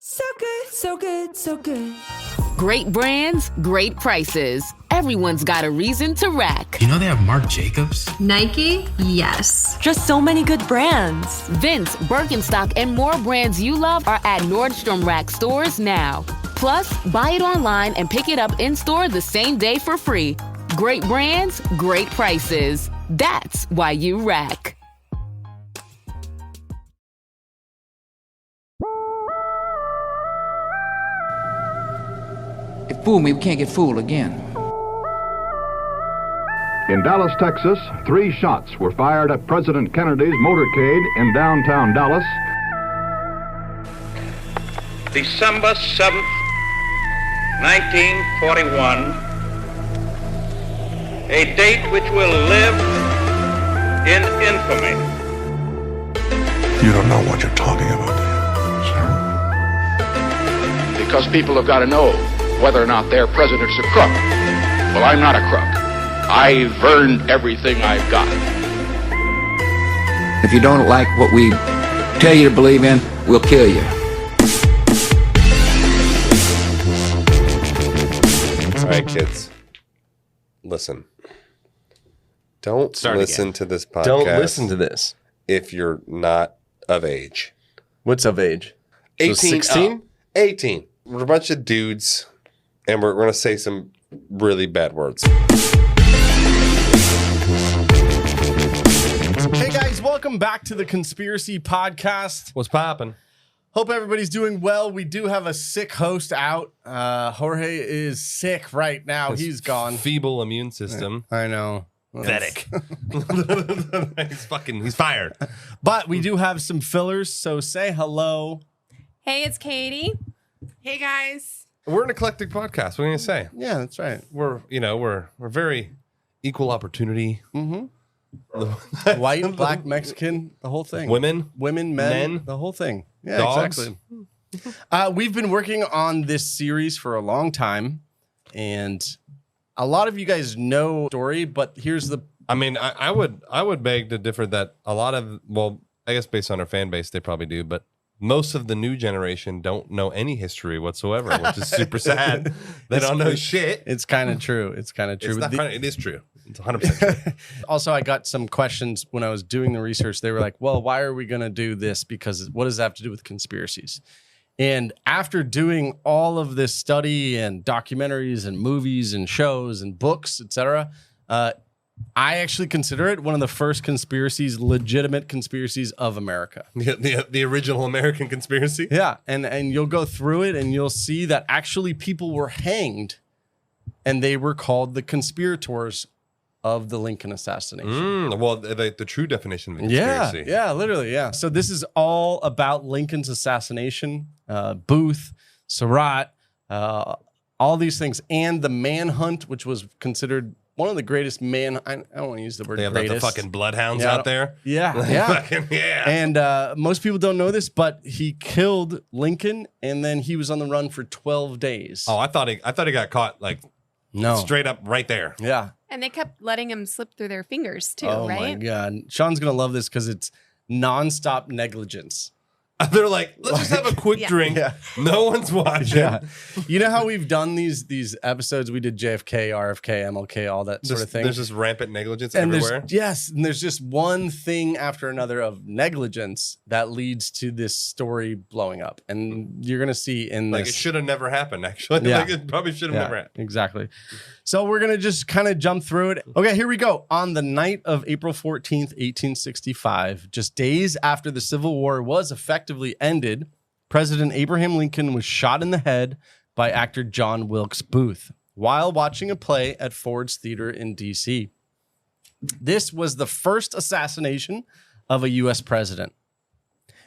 So good, so good, so good. Great brands, great prices. Everyone's got a reason to rack. You know they have Marc Jacobs? Nike? Yes. Just so many good brands. Vince, Birkenstock, and more brands you love are at Nordstrom Rack stores now. Plus, buy it online and pick it up in-store the same day for free. Great brands, great prices. That's why you rack. If fool me, we can't get fooled again. In Dallas, Texas, 3 shots were fired at President Kennedy's motorcade in downtown Dallas. December 7th, 1941, a date which will live in infamy. You don't know what you're talking about, do you, sir? Because people have got to know whether or not their president's a crook. Well, I'm not a crook. I've earned everything I've got. If you don't like what we tell you to believe in, we'll kill you. All right, kids. Listen. Don't listen to this podcast. Don't listen to this. If you're not of age. What's of age? 18. 16? 18. We're a bunch of dudes, and we're going to say some really bad words. Hey guys, welcome back to the Conspiracy Podcast. What's poppin'? Hope everybody's doing well. We do have a sick host out. Jorge is sick right now. He's gone. Feeble immune system. I know. Pathetic. He's fired. But we do have some fillers, so say hello. Hey, it's Katie. Hey, guys. We're an eclectic podcast. What are you gonna say? Yeah, that's right. We're very equal opportunity. Mm-hmm. White, black, Mexican, the whole thing. Women, men, the whole thing. Yeah, dogs. Exactly. We've been working on this series for a long time, and a lot of you guys know the story, but here's the... I mean, I would beg to differ that a lot of, well, I guess based on our fan base, they probably do, but most of the new generation don't know any history whatsoever, which is super sad. They don't know shit. It's kind of true. It's kind of true. It is true. It's 100% true. Also, I got some questions when I was doing the research. They were like, well, why are we going to do this? Because what does that have to do with conspiracies? And after doing all of this study and documentaries and movies and shows and books, etc., I actually consider it one of the first conspiracies, legitimate conspiracies of America. The original American conspiracy? Yeah, and you'll go through it and you'll see that actually people were hanged and they were called the conspirators of the Lincoln assassination. Well, the true definition of the conspiracy. Yeah, literally, yeah. So this is all about Lincoln's assassination, Booth, Surratt, all these things, and the manhunt, which was considered one of the greatest I don't want to use the word they have greatest. the fucking bloodhounds out there. Yeah. Yeah. And most people don't know this, but he killed Lincoln, and then he was on the run for 12 days. Oh, I thought he got caught straight up right there. Yeah. And they kept letting him slip through their fingers too, right? Oh my God. Sean's going to love this because it's nonstop negligence. They're like, let's just have a quick drink. Yeah. No one's watching. Yeah. You know how we've done these episodes? We did JFK, RFK, MLK, all that sort of thing. There's just rampant negligence and everywhere. And there's just one thing after another of negligence that leads to this story blowing up. And you're going to see in this. It should have never happened, actually. Yeah. It probably should have never happened. Exactly. So we're going to just kind of jump through it. Okay, here we go. On the night of April 14th, 1865, just days after the Civil War was effectively ended, President Abraham Lincoln was shot in the head by actor John Wilkes Booth while watching a play at Ford's Theater in D.C. This was the first assassination of a U.S. president.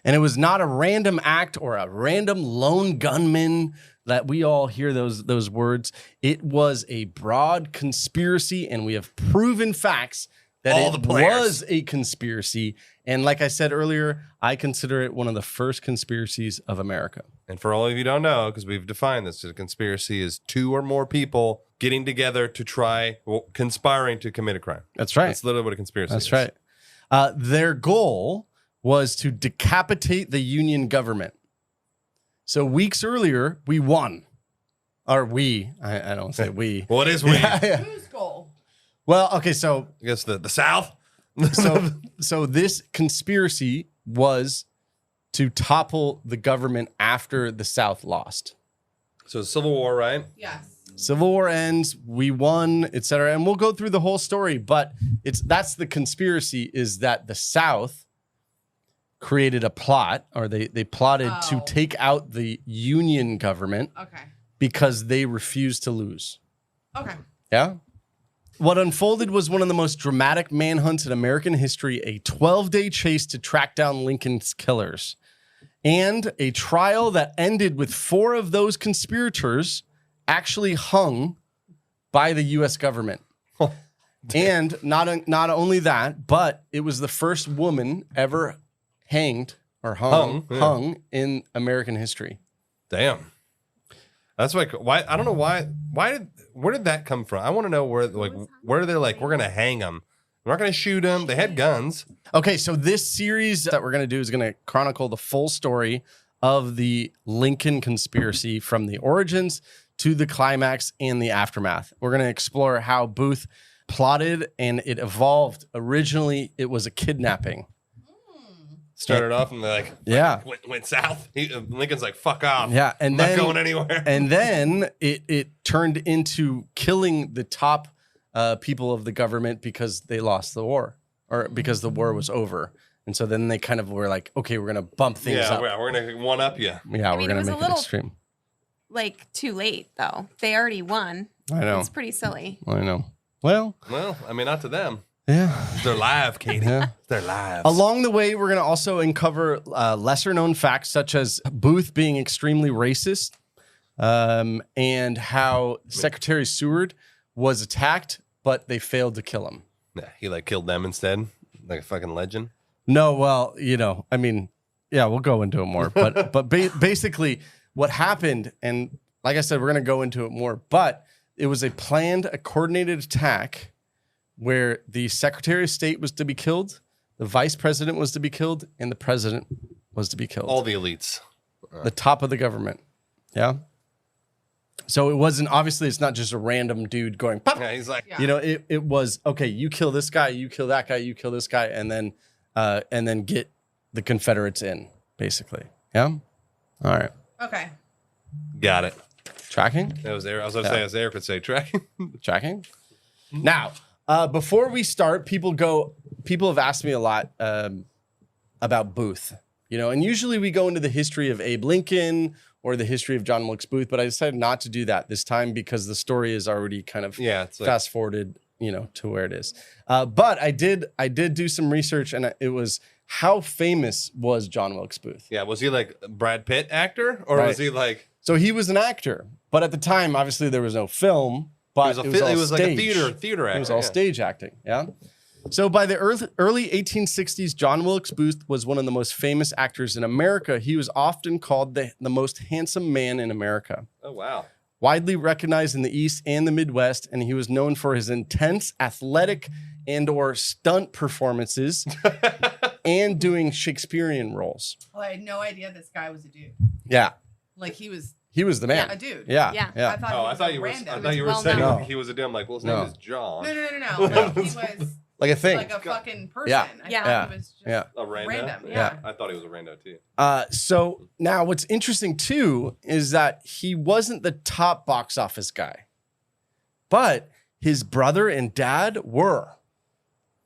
And it was not a random act or a random lone gunman that we all hear those words. It was a broad conspiracy, and we have proven facts that it was a conspiracy. And like I said earlier, I consider it one of the first conspiracies of America. And for all of you who don't know, because we've defined this, a conspiracy is 2 or more people getting together to conspiring to commit a crime. That's right. That's literally what a conspiracy is. That's right. Their goal was to decapitate the Union government. So weeks earlier, we won. Or we. I don't say we. Well, it is we. Whose goal? Well, okay, so I guess the South. so this conspiracy was to topple the government after the South lost. So Civil War, right? Yes. Civil War ends, we won, etc. And we'll go through the whole story, but that's the conspiracy, is that the South created a plot, or they plotted to take out the Union government because they refused to lose. Okay. Yeah? What unfolded was one of the most dramatic manhunts in American history, a 12-day chase to track down Lincoln's killers, and a trial that ended with 4 of those conspirators actually hung by the U.S. government. And not only that, but it was the first woman ever hanged or hung in American history. Damn. That's like, why? I don't know why. Where did that come from? I want to know where they're like, we're gonna hang them. We're not gonna shoot them. They had guns. Okay, so this series that we're gonna do is gonna chronicle the full story of the Lincoln conspiracy, from the origins to the climax and the aftermath. We're gonna explore how Booth plotted and it evolved. Originally, it was a kidnapping. Started off and they're like, went south. Lincoln's like, fuck off. Yeah, and I'm then not going anywhere. And then it turned into killing the top people of the government because they lost the war, or because the war was over. And so then they kind of were like, okay, we're gonna bump things up. Yeah, we're gonna one up you. Yeah, I mean, we're gonna it was make a it little, extreme. Like, too late though. They already won. I know. It's pretty silly. I know. Well, I mean, not to them. Yeah. They're live, Katie. Yeah. They're live. Along the way, we're going to also uncover lesser known facts, such as Booth being extremely racist, and how Secretary Seward was attacked, but they failed to kill him. Yeah, he like killed them instead, like a fucking legend. No, well, I mean, yeah, we'll go into it more, but basically what happened, and like I said, we're going to go into it more, but it was a coordinated attack where the Secretary of State was to be killed, the Vice President was to be killed, and the President was to be killed. All the elites. The top of the government. Yeah? So it wasn't, obviously, it's not just a random dude going, pop. Yeah, he's like, it was, okay, you kill this guy, you kill that guy, you kill this guy, and then get the Confederates in, basically. Yeah? All right. Okay. Got it. Tracking? That was there. I was going to say, as Eric would say, tracking. Tracking? Now, before we start, people have asked me a lot about Booth, and usually we go into the history of Abe Lincoln or the history of John Wilkes Booth, but I decided not to do that this time because the story is already kind of fast forwarded, to where it is. But I did do some research, and it was, how famous was John Wilkes Booth? Yeah, was he like Brad Pitt actor, or was he like? So he was an actor, but at the time, obviously there was no film. But it was like a theater actor. It was all stage acting, yeah? So by the early 1860s, John Wilkes Booth was one of the most famous actors in America. He was often called the most handsome man in America. Oh, wow. Widely recognized in the East and the Midwest, and he was known for his intense athletic and or stunt performances and doing Shakespearean roles. Well, I had no idea this guy was a dude. Yeah. Like he was the man. Yeah, a dude. Yeah. I thought he were saying he was a dude. I'm like, well, his name is John. No. Like he was like a thing. Like a fucking person. Yeah. I thought he was just a rando. Random. Yeah. I thought he was a rando too. So now what's interesting too is that he wasn't the top box office guy, but his brother and dad were.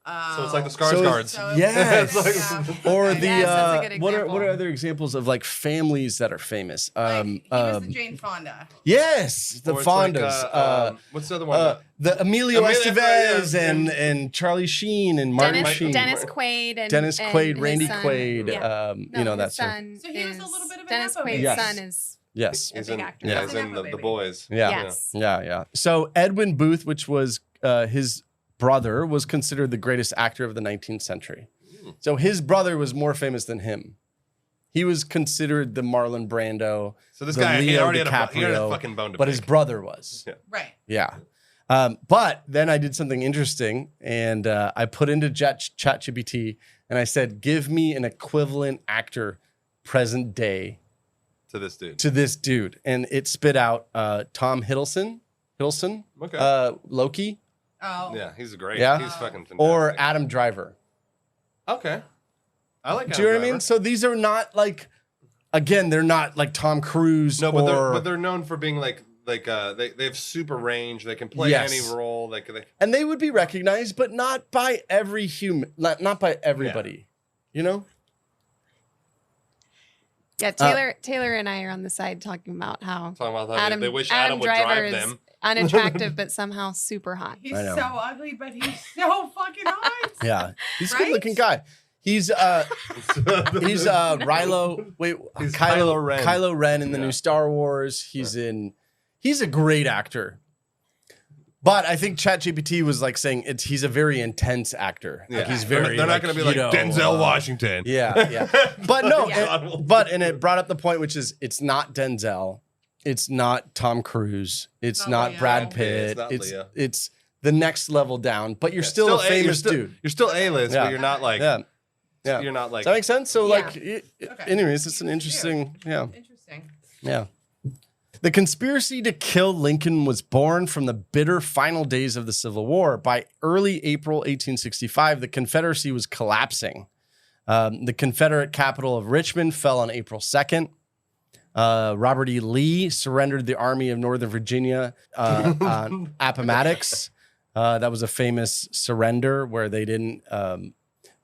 So it's like the Skarsgårds. So yes. Or the that's a good what example. are other examples of like families that are famous? he was the Jane Fonda. Yes, the Or it's Fondas. like, what's the other one? The Emilio Estevez yeah. and Charlie Sheen and Martin Sheen. Dennis Quaid and Dennis Quaid, and Randy his son. Quaid. Yeah. That's son. So he was a little bit of an Dennis Nepo Quaid's baby. son is Yes. He's big in, actor. yeah, He's he's a in Nepo the baby. Boys. Yeah. Yes. Yeah. So Edwin Booth, which was his brother, was considered the greatest actor of the 19th century. So his brother was more famous than him. He was considered the Marlon Brando. So this the guy, he Leo already had a DiCaprio, fucking bone to but pick. his brother was. Yeah. Right. Yeah. But then I did something interesting, and I put into ChatGPT, and I said, give me an equivalent actor present day to this dude. To this dude. And it spit out Tom Hiddleston, Okay. Loki. Oh. Yeah, he's great. Yeah. He's fucking fantastic. Or Adam Driver. Okay. I like Do you know what I Adam mean? Driver. So these are not like, again, they're not like Tom Cruise. No, but or, they're known for being like they have super range. They can play Yes. any role. They and they would be recognized, but not by every human, not by everybody. You know? Yeah, Taylor and I are on the side talking about how they wish Adam would drive Driver is them. unattractive, but somehow super hot. He's I know. so ugly, but he's so fucking hot. Yeah. He's a Right? good looking guy. He's Rilo. Wait, He's Kylo Ren. Kylo Ren in the new Star Wars. He's a great actor. But I think ChatGPT was like saying he's a very intense actor. Like he's very. They're not going to be like Denzel Washington. Yeah. But no, Yeah. and it brought up the point, which is it's not Denzel, it's not Tom Cruise, it's not Leo. Brad Pitt, It's not Leo. it's the next level down. But you're still a famous dude. You're still A-list, Yeah. but you're not like. Yeah. You're not like. Does that make sense? So, Yeah. Okay. anyways, it's an interesting. Yeah. Interesting. Yeah. The conspiracy to kill Lincoln was born from the bitter final days of the Civil War. By early April 1865, the Confederacy was collapsing. The Confederate capital of Richmond fell on April 2nd. Robert E. Lee surrendered the Army of Northern Virginia on Appomattox. That was a famous surrender where they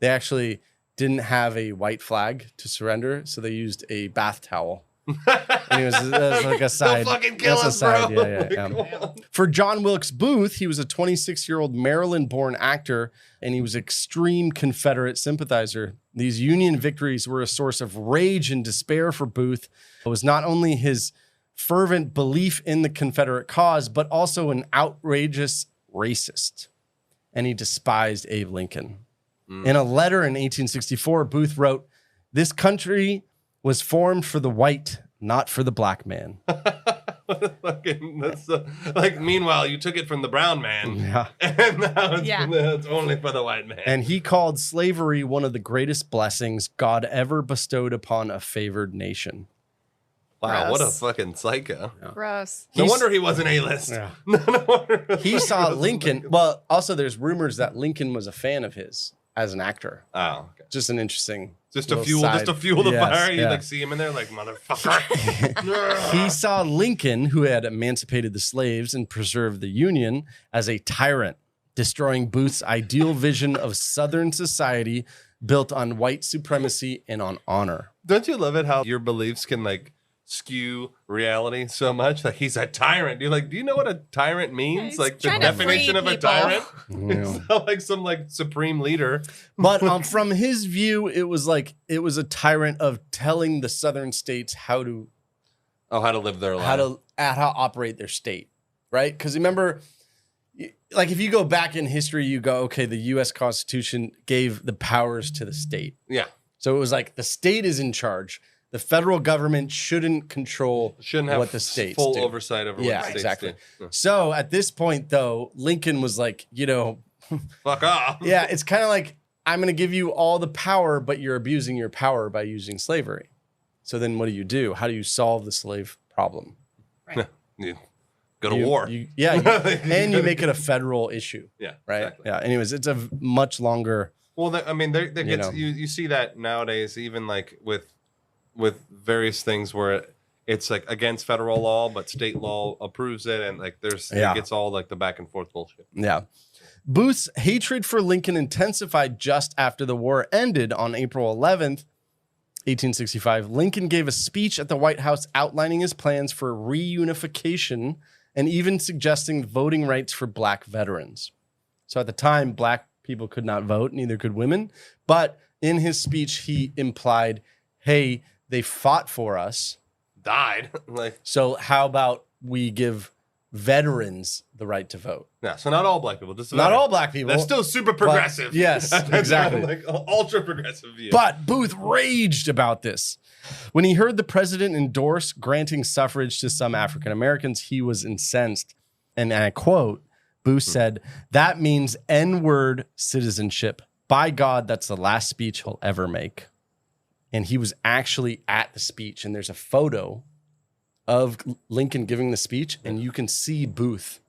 actually didn't have a white flag to surrender, so they used a bath towel. Anyways, that's like a side. They'll fucking kill that's us, a side. bro. Yeah. For John Wilkes Booth, he was a 26-year-old Maryland-born actor, and he was extreme Confederate sympathizer. These Union victories were a source of rage and despair for Booth. It was not only his fervent belief in the Confederate cause, but also an outrageous racist, and he despised Abe Lincoln. In a letter in 1864, Booth wrote, "This country was formed for the white, not for the black man." Meanwhile, you took it from the brown man. Yeah. And now it's only for the white man. And he called slavery one of the greatest blessings God ever bestowed upon a favored nation. Wow, what a Gross. fucking psycho. Gross. No wonder he wasn't A-list. Yeah. No wonder. He saw Lincoln. Well, also there's rumors that Lincoln was a fan of his as an actor. Oh, okay. Just an interesting. Just to little fuel side. the Yes, fire. You yeah. like see him in there like, motherfucker. He saw Lincoln, who had emancipated the slaves and preserved the Union, as a tyrant, destroying Booth's ideal vision of Southern society built on white supremacy and on honor. Don't you love it how your beliefs can like skew reality so much? Like he's a tyrant. You're like, do you know what a tyrant means? He's Like the trying to definition free of a people. tyrant? Yeah. It's not like some like supreme leader. But from his view, it was a tyrant of telling the Southern states how to live their life. how to operate their state, right? Because remember, like if you go back in history, you go, okay, the U.S. Constitution gave the powers to the state. Yeah. So it was like the state is in charge. The federal government shouldn't control Shouldn't have what the states full do. oversight over what the states exactly. do. Yeah. So at this point, though, Lincoln was like, Fuck off. yeah, it's kind of like, I'm going to give you all the power, but you're abusing your power by using slavery. So then what do? How do you solve the slave problem? Right. You go to war. and you make it a federal issue. Yeah. Right. Exactly. Yeah. Anyways, it's a much longer. Well, you see that nowadays, even like with various things where it's like against federal law, but state law approves it, and like it gets all like the back and forth bullshit. Yeah. Booth's hatred for Lincoln intensified just after the war ended on April 11th, 1865. Lincoln gave a speech at the White House outlining his plans for reunification and even suggesting voting rights for black veterans. So at the time, black people could not vote, neither could women. But in his speech, he implied, hey, they fought for us. Died. So how about we give veterans the right to vote? Yeah, so not all black people. Not all black people. That's still super progressive. Yes, exactly. Like ultra progressive view. But Booth raged about this. When he heard the president endorse granting suffrage to some African Americans, he was incensed. And I quote, Booth said, "That means N-word citizenship. By God, that's the last speech he'll ever make." and he was actually at the speech. And there's a photo of Lincoln giving the speech, and you can see Booth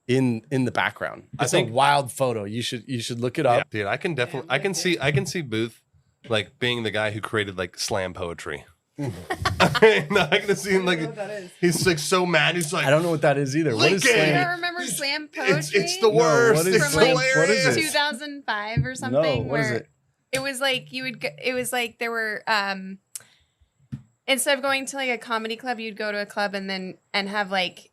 in the background. It's a wild photo. You should look it up. Dude, I can definitely I can see Booth like being the guy who created like slam poetry. I can see him like he's like so mad. He's like, I don't know what that is either. What is I slam? don't remember slam poetry. It's the worst. what is It's slam? hilarious. What is it? 2005 or something. No, what is where it? It was like it was like there were instead of going to like a comedy club, you'd go to a club and have like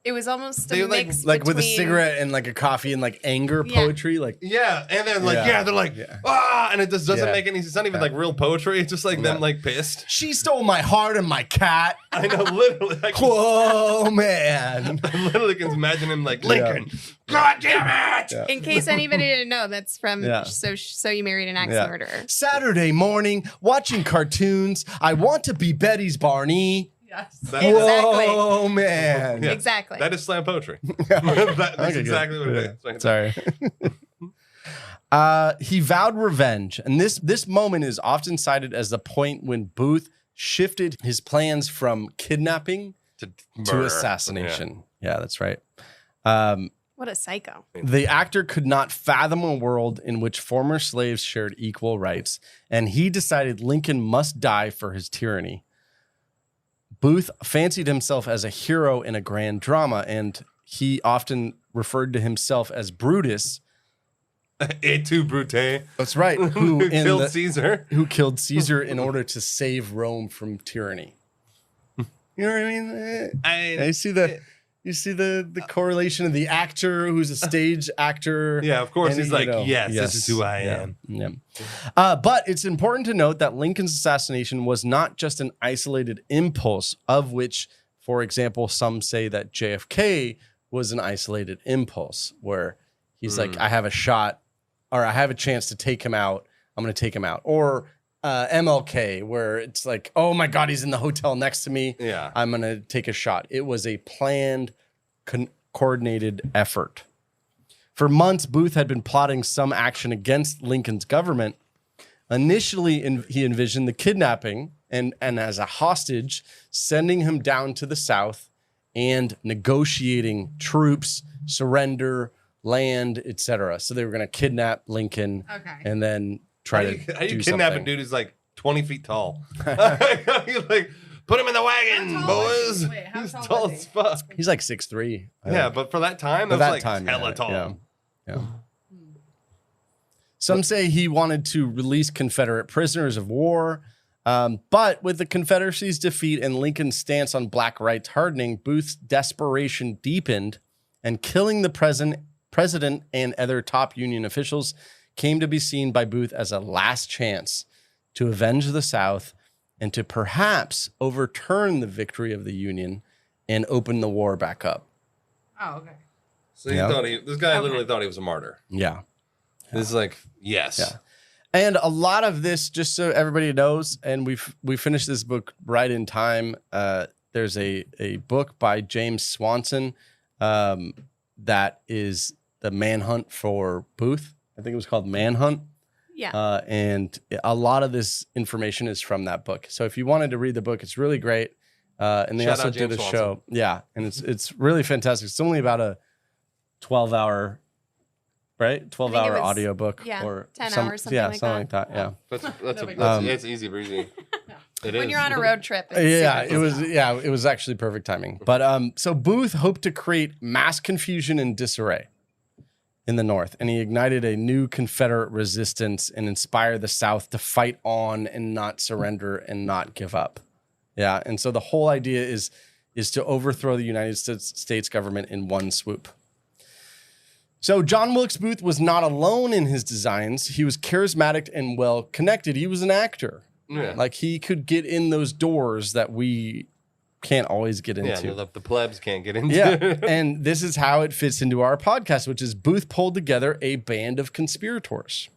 it was almost a mix like with a between- cigarette and like a coffee and like anger poetry. Like Yeah, and then like they're like and it just doesn't make any. It's not even like real poetry. It's just like them like pissed. She stole my heart and my cat. I know, literally. Whoa, man! I literally can imagine him like Lincoln. God damn it! In case anybody didn't know, that's from So You Married an Axe Murderer. Saturday morning, watching cartoons. I want to be Betty's Barney. Yes. Whoa, man! Yeah, Exactly. That is slam poetry. That's exactly what it is. Sorry. He vowed revenge, and this moment is often cited as the point when Booth shifted his plans from kidnapping to assassination. Yeah, that's right. What a psycho. The actor could not fathom a world in which former slaves shared equal rights, and he decided Lincoln must die for his tyranny. Booth fancied himself as a hero in a grand drama, and he often referred to himself as Brutus. Et tu, Brute. That's right. Who killed Caesar. Who killed Caesar in order to save Rome from tyranny. You know what I mean? You see the correlation of the actor who's a stage actor. Yeah, of course. And, He's like, yes, this is who I am. Yeah. But it's important to note that Lincoln's assassination was not just an isolated impulse, of which, for example, some say that JFK was an isolated impulse, where he's like, I have a shot, or I have a chance to take him out. I'm going to take him out. Or MLK, where it's like, oh my God, he's in the hotel next to me. Yeah. I'm going to take a shot. It was a planned, coordinated effort. For months, Booth had been plotting some action against Lincoln's government. Initially, he envisioned the kidnapping and as a hostage, sending him down to the South and negotiating troops, surrender, land, etc. So they were going to kidnap Lincoln and then try to How you do kidnap something. a dude who's like 20 feet tall? You like put him in the wagon, boys. Wait, how He's tall tall was as fuck. He's like 6'3". Yeah, but for that time, For that's that like time, hella yeah, tall. yeah. Some say he wanted to release Confederate prisoners of war. But with the Confederacy's defeat and Lincoln's stance on black rights hardening, Booth's desperation deepened, and killing the president and other top Union officials came to be seen by Booth as a last chance to avenge the South and to perhaps overturn the victory of the Union and open the war back up. Oh, okay. So he thought this guy literally thought he was a martyr. Yeah. This is like, yes. Yeah. And a lot of this, just so everybody knows, and we finished this book right in time. There's a book by James Swanson that is the manhunt for Booth. I think it was called Manhunt. Yeah. And a lot of this information is from that book. So if you wanted to read the book, it's really great. And they Shout also out did James a Swanson. show. Yeah. And it's really fantastic. It's only about a 12-hour, right? 12-hour audiobook. Yeah, or 10 hours, something yeah, like something that. like that. Yeah. It's easy breezy. It When is. you're on a road trip. it's Yeah, super it was actually perfect timing. But so Booth hoped to create mass confusion and disarray in the North, and he ignited a new Confederate resistance and inspired the South to fight on and not surrender and not give up. Yeah, and so the whole idea is to overthrow the United States government in one swoop. So John Wilkes Booth was not alone in his designs. He was charismatic and well connected. He was an actor. Yeah. Like he could get in those doors that we can't always get into. Yeah, the plebs can't get into. Yeah. And this is how it fits into our podcast, which is Booth pulled together a band of conspirators.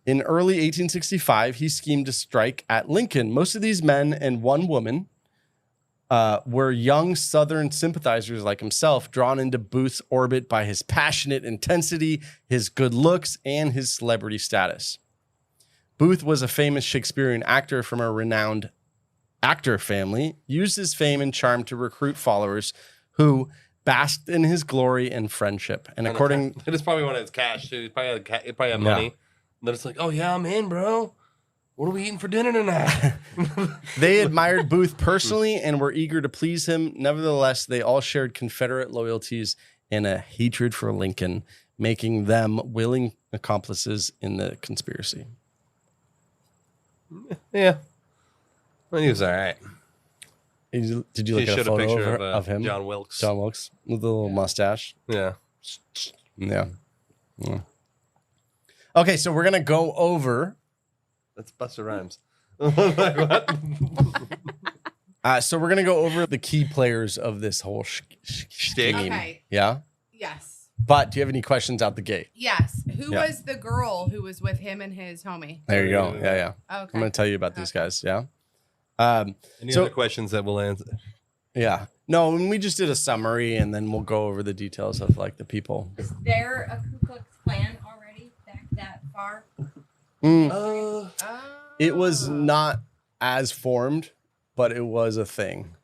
In early 1865, he schemed to strike at Lincoln. Most of these men and one woman were young Southern sympathizers like himself, drawn into Booth's orbit by his passionate intensity, his good looks, and his celebrity status. Booth was a famous Shakespearean actor from a renowned actor family, used his fame and charm to recruit followers who basked in his glory and friendship. And according... It is probably one of his cash, too. He probably had money. Then it's like, oh, yeah, I'm in, bro. What are we eating for dinner tonight? They admired Booth personally and were eager to please him. Nevertheless, they all shared Confederate loyalties and a hatred for Lincoln, making them willing accomplices in the conspiracy. Yeah. Well, he was all right. Did you look at a photo of him? John Wilkes. John Wilkes with the little mustache. Yeah. Yeah. Okay, so we're going to go over... That's Busta Rhymes. So we're going to go over the key players of this whole scheme. Okay. Yeah? Yes. But do you have any questions out the gate? Yes. Who was the girl who was with him and his homie? There you go. Yeah. Okay. I'm going to tell you about these guys. Yeah. Any other questions that we'll answer? Yeah. No, and we just did a summary, and then we'll go over the details of like the people. Is there a Ku Klux Klan already back that far? It was not as formed, but it was a thing.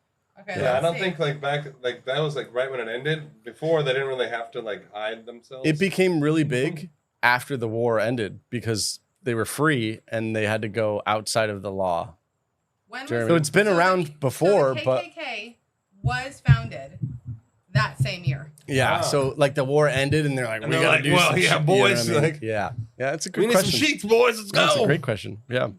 Okay. Yeah, I don't think back that was right when it ended. Before they didn't really have to hide themselves. It became really big after the war ended because they were free and they had to go outside of the law. So it's been around before, the but KKK was founded that same year. yeah. So the war ended and they're like, we gotta do some shit. You know boys. what I mean? Yeah, it's a good We need question. some sheets, boys. Let's go. That's a great question. Yeah.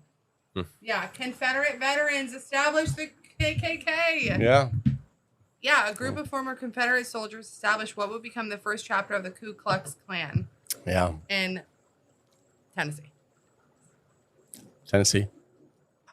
Yeah, Confederate veterans established the KKK. Yeah. Yeah, a group of former Confederate soldiers established what would become the first chapter of the Ku Klux Klan. Yeah. In Tennessee.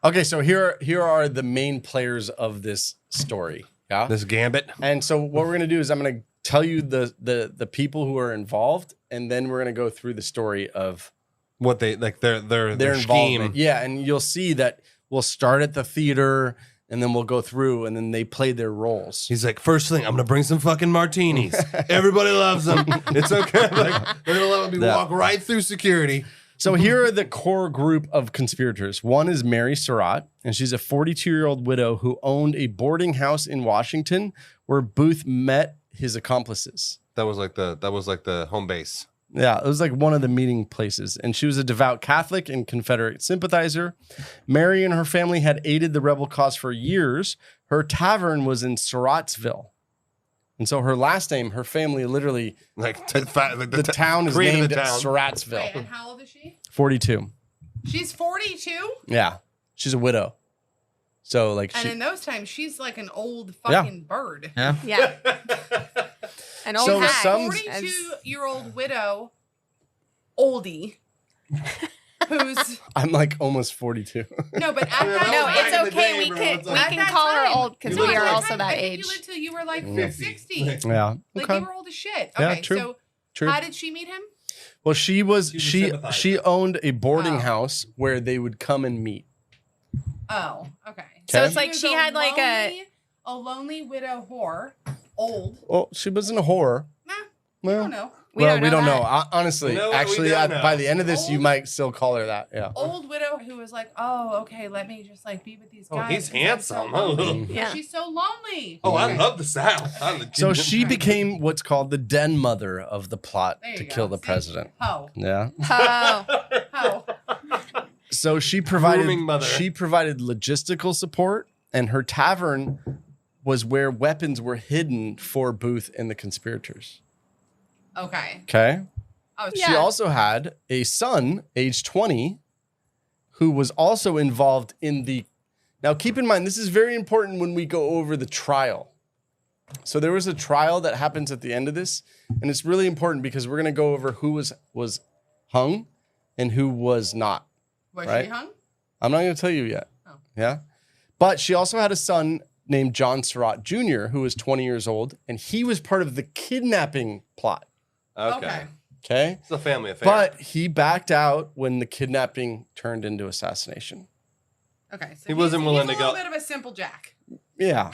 Okay, so here are the main players of this story. Yeah. This gambit. And so what we're gonna do is I'm gonna tell you the people who are involved, and then we're gonna go through the story of what they their involvement. scheme. Yeah, and you'll see that we'll start at the theater and then we'll go through and then they play their roles. He's like, first thing, I'm gonna bring some fucking martinis. Everybody loves them. It's okay. They're gonna let me walk right through security. So here are the core group of conspirators. One is Mary Surratt, and she's a 42-year-old widow who owned a boarding house in Washington where Booth met his accomplices. That was like the home base. Yeah, it was like one of the meeting places. And she was a devout Catholic and Confederate sympathizer. Mary and her family had aided the rebel cause for years. Her tavern was in Surrattsville. And so her last name, her family literally, the town is named Surrattsville. Wait, and how old is she? 42. She's 42? Yeah, she's a widow. So And in those times, she's like an old fucking bird. Yeah. Yeah. An old So hag. some- 42-year-old widow, oldie, who's... I'm like almost 42. No, but at that No, time... it's okay. We can call her old because we are also that age. You lived till you were like 60. Yeah. Like Okay. you were old as shit. Yeah, Okay, true. so True. how did she meet him? Well, she owned a boarding Oh. house where they would come and meet. Oh, okay. So it's She like was she had like a lonely widow whore, old. Well, she wasn't a whore. Nah, Well, I don't know. We don't know. Honestly, You know what? actually, We don't know. by the end of this, you might still call her that. Yeah. Old widow who was like, oh, okay, let me just like be with these Oh, guys. he's 'cause I'm so handsome. lonely." Yeah. She's so lonely. Oh, I love the South. So she became what's called the den mother of the plot There to you kill go. the See? president. Ho. Yeah. Oh, Ho. So she Grooming mother. provided logistical support, and her tavern was where weapons were hidden for Booth and the conspirators. Okay. Okay. Oh, She also had a son, age 20, who was also involved in the... Now, keep in mind, this is very important when we go over the trial. So there was a trial that happens at the end of this, and it's really important because we're going to go over who was hung and who was not. Was right? she hung? I'm not going to tell you yet. Oh. Yeah. But she also had a son named John Surratt Jr., who was 20 years old, and he was part of the kidnapping plot. Okay. Okay. It's a family affair. But he backed out when the kidnapping turned into assassination. Okay. So He wasn't willing to he's a little go- bit of a simple jack. Yeah.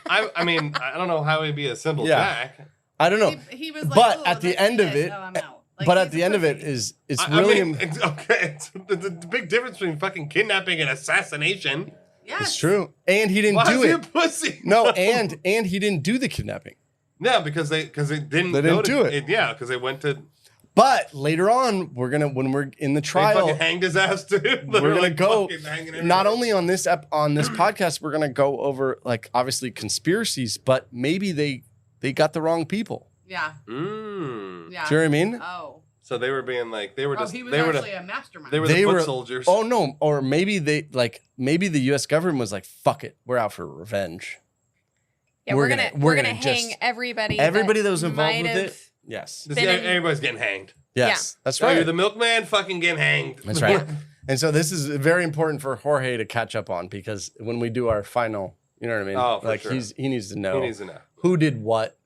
I mean, I don't know how he'd be a simple Yeah. jack. I don't know. He was like, But "Oh, at the let's end do of this." it, Oh, I'm out. Like, but at he's the a end of it pussy. it's really okay. It's the big difference between fucking kidnapping and assassination. Yes. it's true. And he didn't Why do is he it. a pussy? No, and he didn't do the kidnapping. No, because they didn't. They didn't do it. Yeah, because they went to. But later on, when we're in the They trial, fucking hanged his ass too. we're gonna go not not only on this podcast, we're gonna go over like obviously conspiracies, but maybe they got the wrong people. Yeah. Mm. Yeah. Do you know what I mean? Oh. So they were being like they were just he was they were actually a mastermind. they were the foot soldiers. Oh no, or maybe maybe the U.S. government was like, "Fuck it, we're out for revenge." Yeah, we're gonna hang everybody that was involved might with have it. Yes, Everybody's getting hanged. yes, that's Oh, right. you're the milkman, fucking getting hanged. That's right. And so this is very important for Jorge to catch up on because when we do our final, you know what I mean? Oh, for like sure. he needs to know. He needs to know. Who did what.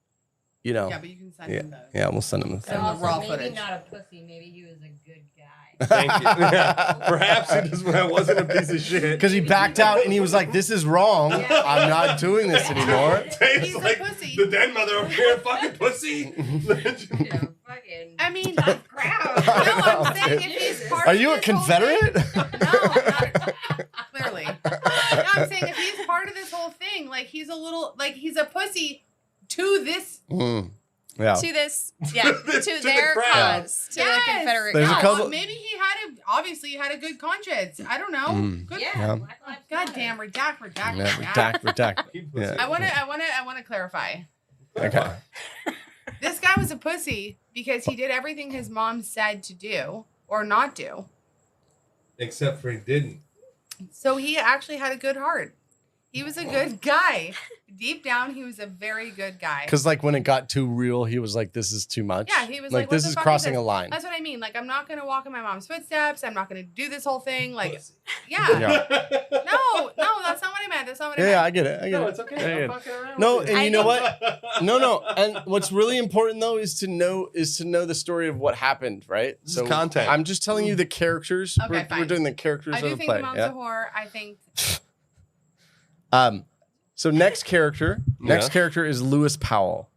You know. Yeah, but you can send him those. Yeah, we'll send him the So thing. also, raw maybe footage. not a pussy. Maybe he was a good guy. Thank you. Yeah. Perhaps he just wasn't a piece of shit. Because he backed out and he was like, "This is wrong. I'm not doing this anymore." He's like pussy. the dead mother over here, fucking pussy. Fucking. I mean, that's crowd. No, I'm saying if he's part Are of you a this whole Confederate? thing- No, I'm not. Clearly. No, I'm saying if he's part of this whole thing, like he's a pussy to this. Yeah. to this, to their the crowd. cause, to the Confederate There's a cause. couple- Maybe he had a good conscience. I don't know. Good. Yeah. God damn, redact. Yeah, redact. Yeah. I want to clarify. Okay. This guy was a pussy because he did everything his mom said to do or not do. Except for he didn't. So he actually had a good heart. He was a good guy. Deep down, he was a very good guy. Because like when it got too real, he was like, "This is too much." Yeah, he was like, "This what the is fuck crossing this? a line." That's what I mean. Like, I'm not going to walk in my mom's footsteps. I'm not going to do this whole thing. Like, Yeah. No, that's not what I meant. That's not what I meant. Yeah, I get it. I get No, it. it's okay. I get I'm it. fucking around No, with and you. you know what? No. And what's really important though is to know the story of what happened, right? This is content. I'm just telling you the characters. Okay, we're fine. doing the characters I of do the think play. the mom's Yeah. a whore. I think. So next character is Lewis Powell.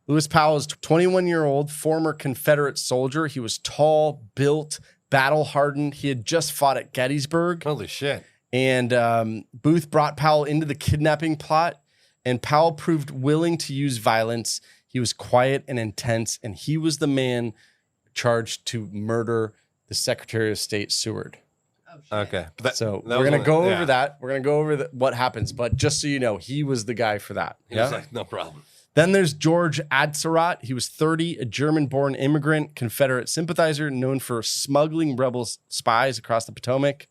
Lewis Powell is a 21-year-old former Confederate soldier. He was tall, built, battle-hardened. He had just fought at Gettysburg. Holy shit. And Booth brought Powell into the kidnapping plot, and Powell proved willing to use violence. He was quiet and intense, and he was the man charged to murder the Secretary of State Seward. Okay. So we're going to go over that. We're going to go over what happens. But just so you know, he was the guy for that. He was like, no problem. Then there's George Atzerodt. He was 30, a German-born immigrant, Confederate sympathizer, known for smuggling rebel spies across the Potomac.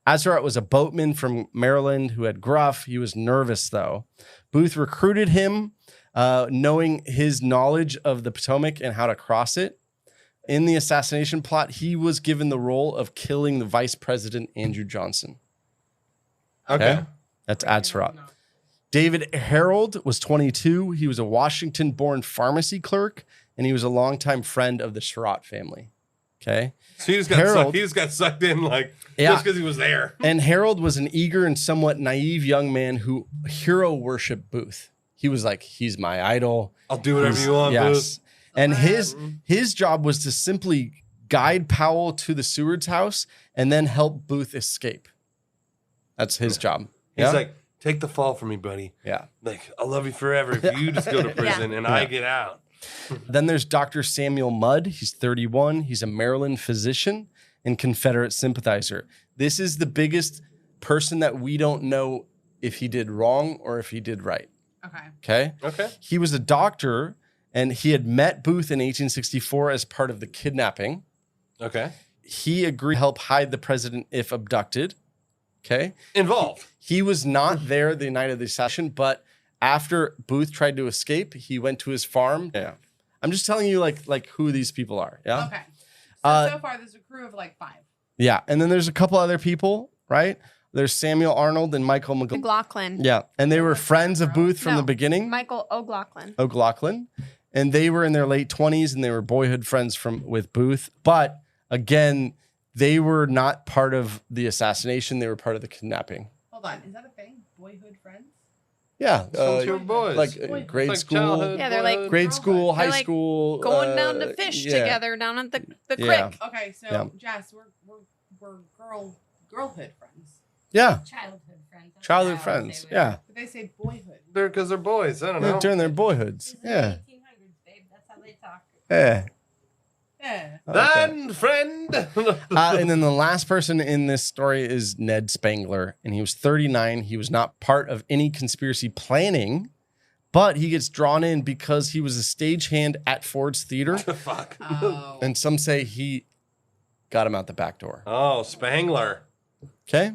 Atzerodt was a boatman from Maryland who had gruff. He was nervous, though. Booth recruited him, knowing his knowledge of the Potomac and how to cross it. In the assassination plot, he was given the role of killing the Vice President, Andrew Johnson. Okay. That's Atzerodt. David Harold was 22. He was a Washington-born pharmacy clerk, and he was a longtime friend of the Surratt family. Okay. So he just got sucked in just because he was there. And Harold was an eager and somewhat naive young man who hero worshiped Booth. He was like, he's my idol. I'll do whatever you want, Booth. And his job was to simply guide Powell to the Seward's house and then help Booth escape. That's his job. He's like, take the fall for me, buddy. Yeah. Like, I'll love you forever if you just go to prison and I get out. Then there's Dr. Samuel Mudd. He's 31. He's a Maryland physician and Confederate sympathizer. This is the biggest person that we don't know if he did wrong or if he did right. Okay. He was a doctor, and he had met Booth in 1864 as part of the kidnapping. Okay. He agreed to help hide the president if abducted. Okay. Involved. He was not there the night of the assassination, but after Booth tried to escape, he went to his farm. Yeah. I'm just telling you like who these people are. Yeah. Okay. So far, there's a crew of 5. Yeah. And then there's a couple other people, right? There's Samuel Arnold and Michael McLaughlin. Yeah. And they were friends of Booth from the beginning. Michael O'Loughlin. And they were in their late 20s and they were boyhood friends with Booth. But again, they were not part of the assassination. They were part of the kidnapping. Hold on. Is that a thing? Boyhood friends? Yeah, your boys. like grade like school. childhood Yeah, they're like boyhood. Grade school, high They're like school, going down to fish yeah. together down at the Yeah. creek. Okay, so Yeah. Jess, we're girlhood friends. Yeah, Childhood friends. That's childhood what I always friends. say Yeah, But they say boyhood. Because they're boys. I don't yeah, know. during their boyhoods. This is Yeah, the 1800s, babe. That's how they talk. yeah. Yeah. Then, friend. And then the last person in this story is Ned Spangler, and he was 39. He was not part of any conspiracy planning, but he gets drawn in because he was a stagehand at Ford's Theater. Fuck. Oh. And some say he got him out the back door. Oh, Spangler. Okay,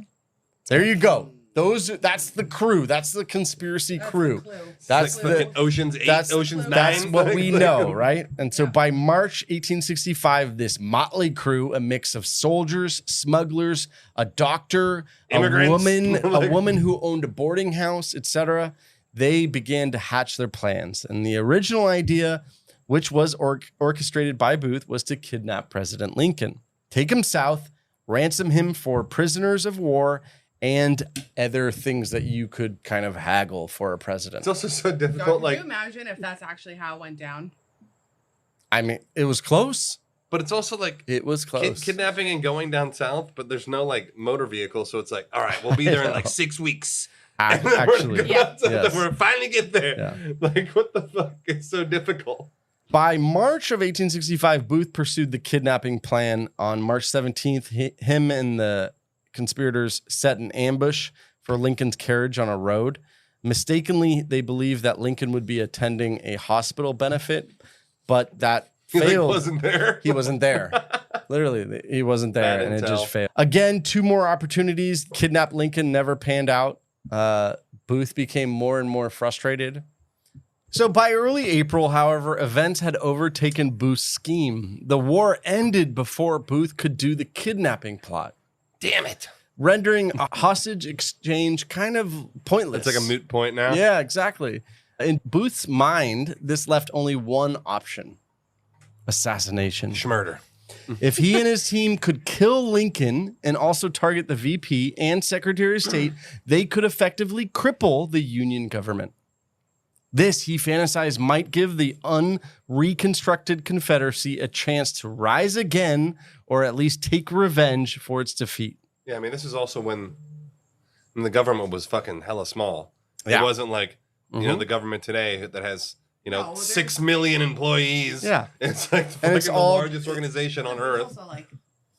there you go. That's the crew. That's the conspiracy crew. That's Like fucking the Ocean's 8, that's Ocean's 9. That's what we Like- know, right? And so by March 1865, this motley crew, a mix of soldiers, smugglers, a doctor, Immigrants. a woman who owned a boarding house, etc., they began to hatch their plans. And the original idea, which was orchestrated by Booth, was to kidnap President Lincoln, take him south, ransom him for prisoners of war, and other things that you could kind of haggle for a president. It's also so God, difficult. can Like, you imagine if that's actually how it went down? I mean, it was close. but it's also like It was close. kidnapping and going down south, but there's no like motor vehicle. So it's like, all right, we'll be there in like 6 weeks. And then Actually, yes. we're finally get there. Yeah. Like, what the fuck? It's so difficult. By March of 1865, Booth pursued the kidnapping plan. On March 17th, him and the conspirators set an ambush for Lincoln's carriage on a road. Mistakenly, they believed that Lincoln would be attending a hospital benefit, but that He like, failed. wasn't there. He wasn't there. Literally, he wasn't there, Bad and it intel. just failed. Again, 2 more opportunities. Kidnap Lincoln never panned out. Booth became more and more frustrated. So by early April, however, events had overtaken Booth's scheme. The war ended before Booth could do the kidnapping plot, Damn it. rendering a hostage exchange kind of pointless. It's like a moot point now. Yeah, exactly. In Booth's mind, this left only one option: assassination. Schmurder. If he and his team could kill Lincoln and also target the VP and Secretary of State, they could effectively cripple the Union government. This, he fantasized, might give the unreconstructed Confederacy a chance to rise again, or at least take revenge for its defeat. Yeah, I mean, this is also when the government was fucking hella small. Yeah. It wasn't like, you know, the government today that has, you know, No, 6 million employees. Yeah. It's like And it's fucking all- the largest organization on There's earth. also like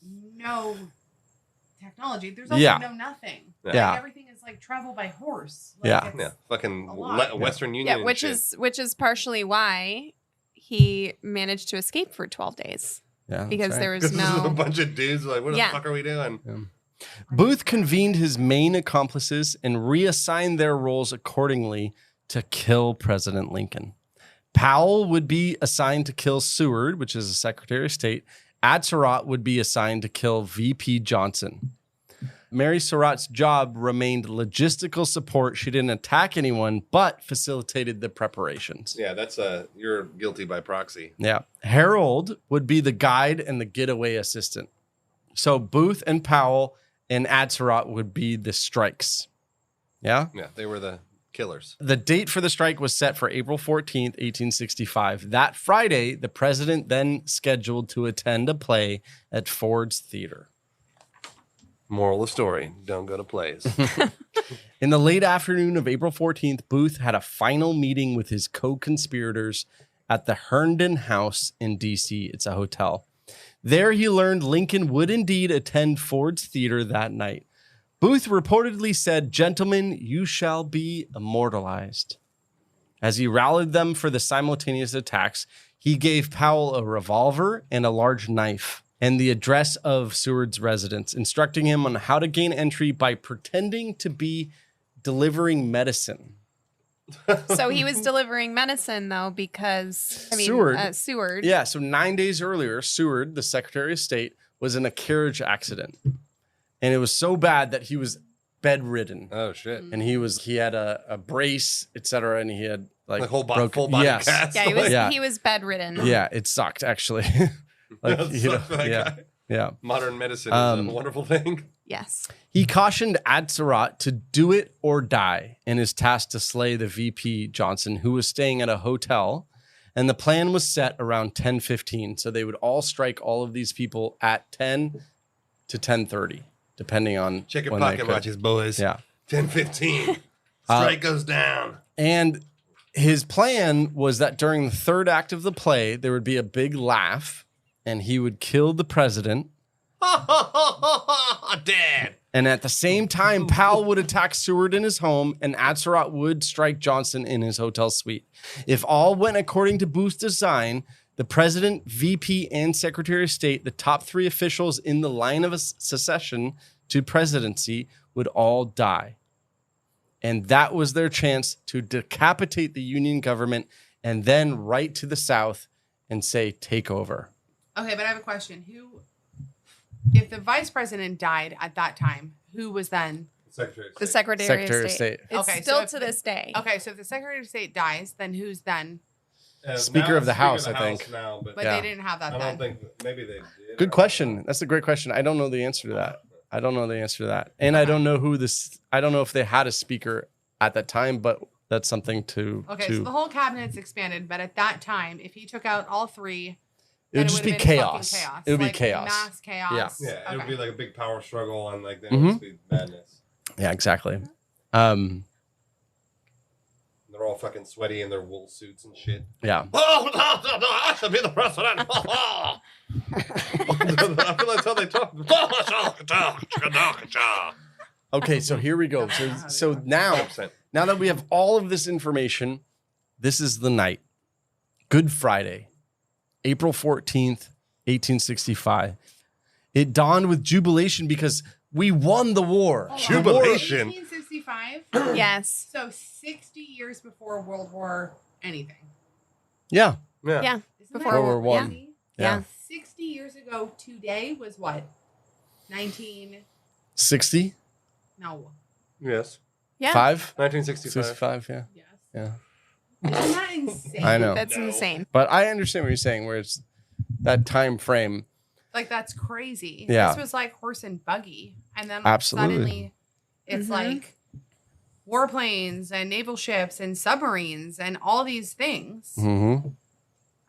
no technology. There's also Yeah. no nothing. Yeah. Like, everything is like travel by horse. Like, Yeah. it's Yeah, fucking a lot. Western Union. Yeah, and which shit. is partially why he managed to escape for 12 days Yeah, because that's right. there was This is a no. bunch of dudes like, what Yeah. the fuck are we doing? Booth convened his main accomplices and reassigned their roles accordingly to kill President Lincoln. Powell would be assigned to kill Seward, which is the Secretary of State. Atzerodt would be assigned to kill VP Johnson. Mary Surratt's job remained logistical support. She didn't attack anyone, but facilitated the preparations. Yeah, that's you're guilty by proxy. Yeah. Harold would be the guide and the getaway assistant. So Booth and Powell and Atzerodt would be the strikes. Yeah. Yeah, they were the killers. The date for the strike was set for April 14th, 1865. That Friday, the president then scheduled to attend a play at Ford's Theater. Moral of the story: don't go to plays. In the late afternoon of April 14th, Booth had a final meeting with his co-conspirators at the Herndon House in D.C. It's a hotel. There he learned Lincoln would indeed attend Ford's Theater that night. Booth reportedly said, "Gentlemen, you shall be immortalized." As he rallied them for the simultaneous attacks, he gave Powell a revolver and a large knife and the address of Seward's residence, instructing him on how to gain entry by pretending to be delivering medicine. So he was delivering medicine though, because Seward. Yeah, so 9 days earlier, Seward, the Secretary of State, was in a carriage accident. And it was so bad that he was bedridden. Oh shit! And he had a brace, etc. And he had like Full body cast. Yeah, Yeah. he was bedridden. Yeah, it sucked actually. That sucked for that guy. Yeah. Modern medicine is a wonderful thing. Yes. He cautioned Atzerodt to do it or die and is tasked to slay the VP Johnson, who was staying at a hotel. And the plan was set around 10:15. So they would all strike all of these people at 10 to 10:30, depending on Check your when they pocket could. watches, boys. Yeah. 10:15. Strike goes down. And his plan was that during the third act of the play, there would be a big laugh and he would kill the president. Dead. And at the same time, Powell would attack Seward in his home and Atzerodt would strike Johnson in his hotel suite. If all went according to Booth's design, the president, VP, and Secretary of State, the top three officials in the line of succession to presidency, would all die. And that was their chance to decapitate the Union government and then right to the South and say, take over. Okay, but I have a question. If the vice president died at that time, who was then? Secretary of State. The Secretary of State. It's Okay, still so to this day. Okay, so if the Secretary of State dies, then who's then? Speaker of the House, I think. Now, but But they didn't have that I then. don't think maybe they did. Good question. That's a great question. I don't know the answer to that. I don't know the answer to that. And I don't know I don't know if they had a speaker at that time, but that's something to. Okay, so the whole cabinet's expanded, but at that time, if he took out all three, it would just be chaos. It would be like chaos. Mass chaos. Yeah. Yeah, it would be like a big power struggle and like there Mhm. would be madness. Yeah, exactly. They're all fucking sweaty in their wool suits and shit. Yeah. Oh, I should be the president. I feel like that's how they talk. Okay, so here we go. So now that we have all of this information, this is the night. Good Friday, April 14th, 1865. It dawned with jubilation because we won the war. Jubilation. 1865? Yes. So 60 years before World War anything. Yeah. Yeah. Isn't Before that World War I. crazy? Yeah. 60 years ago today was what? 60? No. Yes. Yeah. 5? 1965. 65, yeah. Yes. Yeah. Isn't that insane? I know. That's insane. But I understand what you're saying, where it's that time frame. Like, that's crazy. Yeah. This was like horse and buggy. And then Absolutely. suddenly it's like warplanes and naval ships and submarines and all these things. Mm-hmm.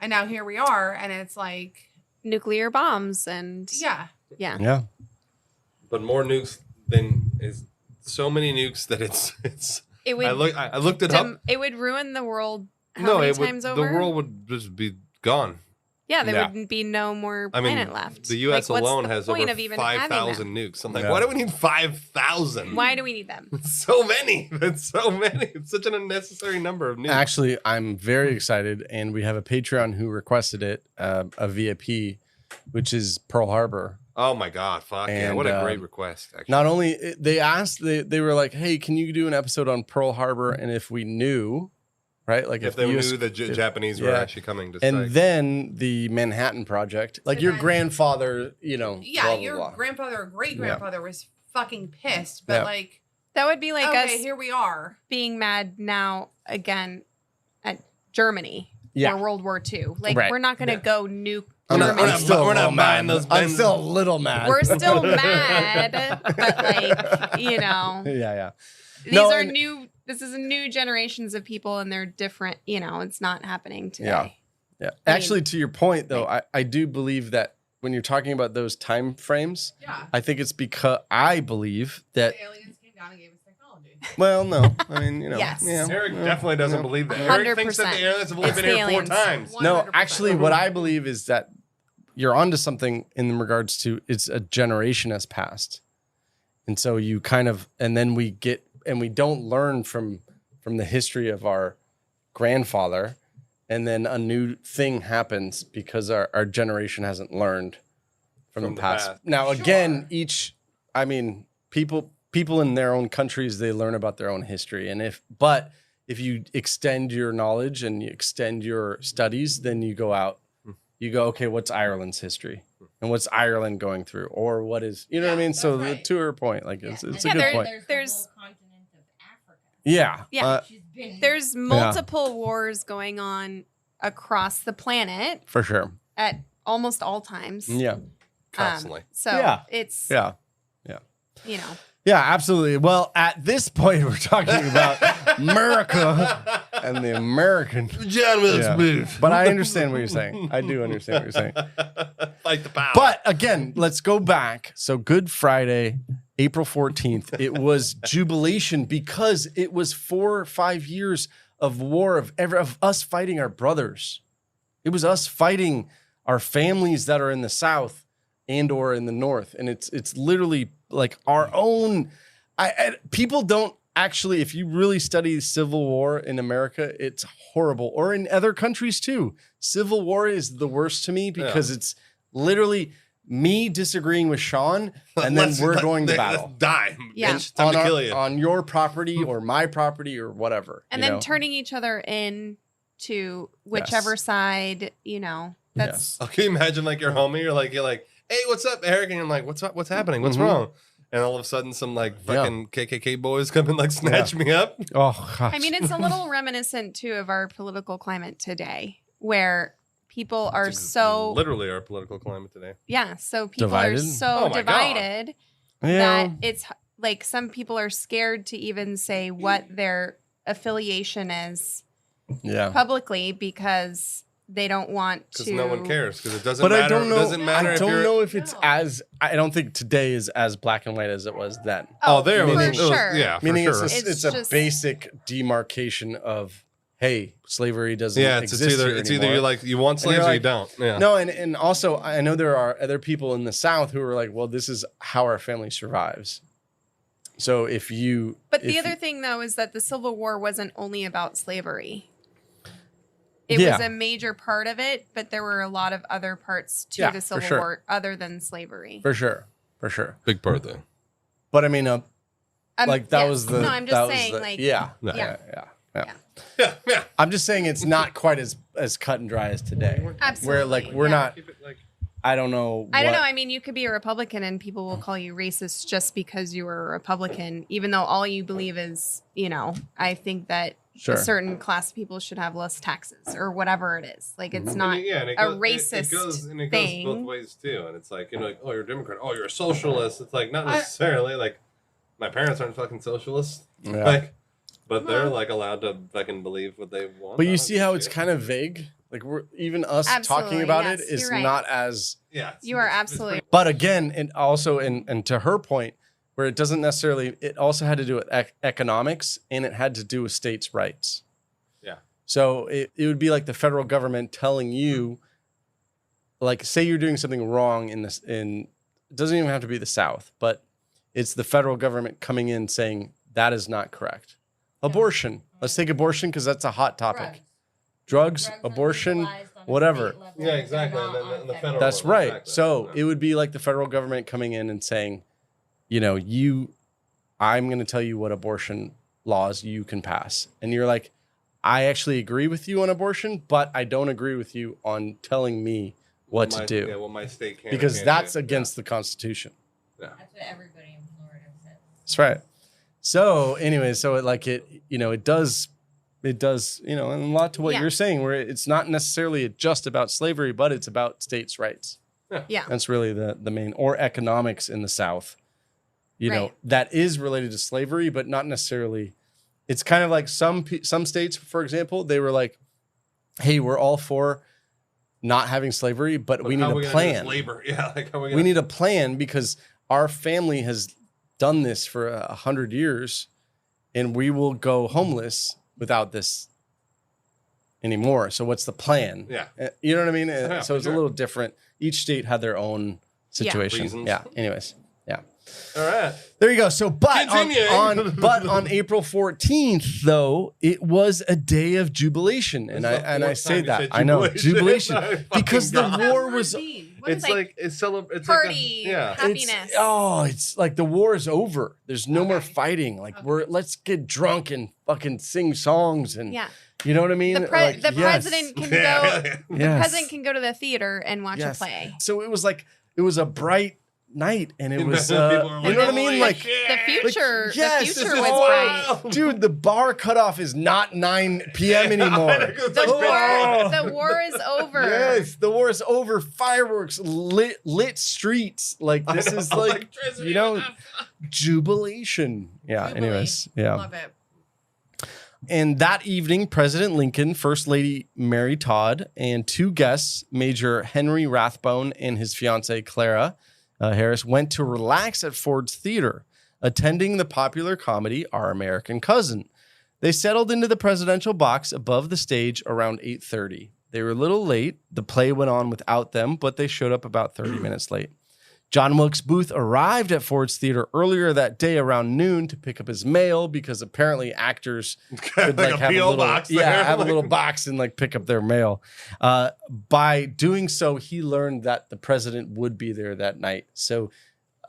And now here we are. And it's like, Nuclear bombs and yeah. yeah. Yeah. But more nukes than is so many nukes that it's. It would. I looked it up. It would ruin the world. How No, many it would, times the over? world would just be gone. Yeah, there Yeah. would be no more I mean, planet left. the U.S. Like, what's alone the has point over of even having 5,000 them? nukes. I'm like, Yeah. why do we need 5,000? Why do we need them? So many. It's so many. It's such an unnecessary number of nukes. Actually, I'm very excited, and we have a Patreon who requested it, a VIP, which is Pearl Harbor. Oh my God! Fuck yeah! And, What a great request. Actually, Not only they asked, they were like, "Hey, can you do an episode on Pearl Harbor?" And if we knew, right, like if they the US knew the Japanese were yeah. actually coming to and strike. then the Manhattan Project, like your then- grandfather, you know, Yeah, blah, blah, your blah. grandfather or great grandfather was fucking pissed. But Yeah. like, That would be like okay, us here we are. being mad now again at Germany Yeah. or World War II. Like Right. we're not going to go nuke I'm not- Germany. I'm still we're a not little buying mad. those I'm Benz. still a little mad. We're still mad, but like yeah. these No, are and- new. This is new generations of people, and they're different. It's not happening today. Yeah. Yeah. Actually, to your point, though, I do believe that when you're talking about those time frames, Yeah. I think it's because I believe that. The aliens came down and gave us technology. Well, no, I mean, Yes. yeah, Eric yeah, definitely doesn't yeah. believe that. Eric thinks that the 100%. aliens have only It's been the here aliens. 4 times. No, 100%. actually, what I believe is that you're onto something in regards to it's a generation has passed, and so you kind of, and then we don't learn from the history of our grandfather, and then a new thing happens because our generation hasn't learned from the past. Now, again, people in their own countries, they learn about their own history, and if you extend your knowledge and you extend your studies, then you go out, you go, okay, what's Ireland's history? And what's Ireland going through? Or what is, you know what I mean? So that's right. to her point, like it's a Yeah, good point. there's- the whole continent of Africa. Yeah. Yeah. She's been There's multiple wars going on across the planet For sure. at almost all times. Yeah. Constantly. It's you know. Yeah, absolutely. Well, at this point, we're talking about America and the American John Wilkes Booth. But I understand what you're saying. I do understand what you're saying. Fight the power. But again, let's go back. So Good Friday, April 14th, it was jubilation because it was 4 or 5 years of war of us fighting our brothers. It was us fighting our families that are in the South and or in the North. And it's literally like our own. People don't actually, if you really study Civil War in America, it's horrible. Or in other countries too. Civil War is the worst to me because it's literally me disagreeing with Sean, and then we're going to battle. Let's die. Yeah. Time to kill you. On your property or my property or whatever. And then turning each other in to whichever side, that's Oh, can you imagine like your homie? You're like, hey, what's up, Eric? And you're like, what's happening? What's wrong? And all of a sudden some like fucking KKK boys come and like snatch me up. Oh gosh. I mean, it's a little reminiscent too of our political climate today, where people are literally our political climate today. Yeah, so people divided? are so divided that it's like some people are scared to even say what their affiliation is publicly because they don't want to. Because no one cares. Because it doesn't but matter. I don't know. It doesn't matter I don't know if it's as. I don't think today is as black and white as it was then. Oh, there was. For sure. Yeah, for meaning sure. it's a basic demarcation of, hey, slavery doesn't exist it's either you're like you want slaves or you don't. Yeah. No, and also I know there are other people in the South who are like, well, this is how our family survives. So if you. But the other thing though is that the Civil War wasn't only about slavery. It was a major part of it, but there were a lot of other parts to the Civil War other than slavery. For sure. Big part though. But I mean, like that was the. No, I'm just saying, Yeah. I'm just saying it's not quite as cut and dry as today. Absolutely. Where like we're not. I don't know. I don't know. I mean, you could be a Republican and people will call you racist just because you were a Republican, even though all you believe is, I think that a certain class of people should have less taxes or whatever it is. Like it's not a racist it thing. goes both ways too. And it's like, like, oh, you're a Democrat. Oh, you're a socialist. It's like not necessarily like my parents aren't fucking socialists. Yeah. Like, but they're like allowed to fucking believe what they want. But you see how it's kind of vague. Like we're even us talking about it is not as you are absolutely. But again, and also and to her point, where it doesn't necessarily, it also had to do with economics and it had to do with states' rights. Yeah. So it would be like the federal government telling you, like, say you're doing something wrong in it doesn't even have to be the South, but it's the federal government coming in saying that is not correct. Abortion. Let's take abortion because that's a hot topic. Drugs, abortion, whatever. Yeah, exactly. And the federal that's right. So it would be like the federal government coming in and saying, I'm going to tell you what abortion laws you can pass. And you're like, I actually agree with you on abortion, but I don't agree with you on telling me what to do. Yeah, what my state can. Because that's against the Constitution. Yeah. That's what everybody in Florida says. That's right. So anyway, so it does, and a lot to what you're saying, where it's not necessarily just about slavery, but it's about states' rights. Yeah. That's really the main, or economics in the South. That is related to slavery, but not necessarily. It's kind of like some states, for example, they were like, hey, we're all for not having slavery, but we need a plan. We need a plan because our family has done this for 100 years and we will go homeless without this anymore. So what's the plan? Yeah. You know what I mean? So it's a little different. Each state had their own situation. Yeah. Anyways. Yeah. All right. There you go. So, but on April 14th, though, it was a day of jubilation, and I say that I know jubilation because the war was. It's like it's party, happiness. It's like the war is over. There's no more fighting. Like let's get drunk and fucking sing songs and you know what I mean. The president can go. The president can go to the theater and watch a play. So it was a bright night, and it And was people are you know what I mean? "Holy like shit." The future, yes, the this future is was wild. bright. Dude, the bar cutoff is not 9 p.m. anymore. The war is over. Yes, the war is over. Fireworks, lit streets. Like this is like jubilation. Yeah. Jubilee. Anyways, yeah. Love it. And that evening, President Lincoln, First Lady Mary Todd, and 2 guests, Major Henry Rathbone and his fiancée Clara Harris, went to relax at Ford's Theater, attending the popular comedy Our American Cousin. They settled into the presidential box above the stage around 8:30. They were a little late. The play went on without them, but they showed up about 30 minutes late. John Wilkes Booth arrived at Ford's Theater earlier that day around noon to pick up his mail because apparently actors could Like a have P.O. a little, box there. have a little box and like pick up their mail. By doing so, he learned that the president would be there that night. So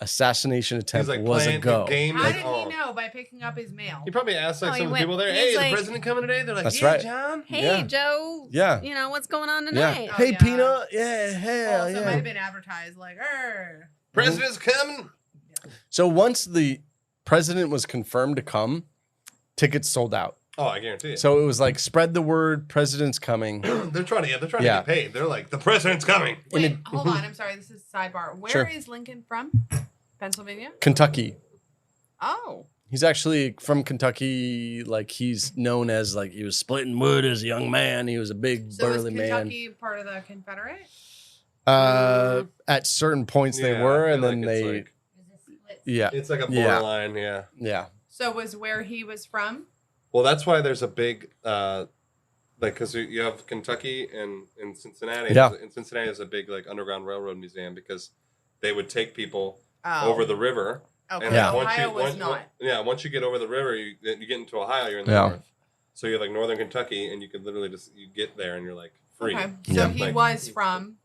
assassination attempt He's like was a playing go. the game. How Like, did he know by picking up his mail? He probably asked like Oh, he some of the went- people there, he's "Hey, is like- the president coming today?" They're like, That's "Yeah, right. John." Hey, Yeah. Joe. Yeah. You know, what's going on Yeah. tonight? Hey, yeah. Peanut. Yeah, hell Also, yeah. might have been advertised like, "Er." President's coming. So once the president was confirmed to come, tickets sold out. Oh, I guarantee it. So it was like, spread the word, president's coming. they're trying to Yeah. get paid. They're like, the president's coming. Wait, hold on. I'm sorry. This is sidebar. Where is Sure. Lincoln from? Pennsylvania? Kentucky. Oh. He's actually from Kentucky. Like he's known as like he was splitting wood as a young man. He was a big So was burly man. Kentucky part of the Confederate? At certain points they Yeah, were, I and feel then like it's they, like- yeah, It's like a Yeah. borderline, yeah. So was where he was from? Well, that's why there's a big, like, because you have Kentucky and Cincinnati. Yeah. In Cincinnati, there's a big like Underground Railroad museum because they would take people Oh. over the river. Okay. And Yeah. Ohio was not. Once you get over the river, you get into Ohio, you're in the Yeah. north. So you're like northern Kentucky, and you could literally you get there, and you're like free. Okay. So Yeah. he Like- was from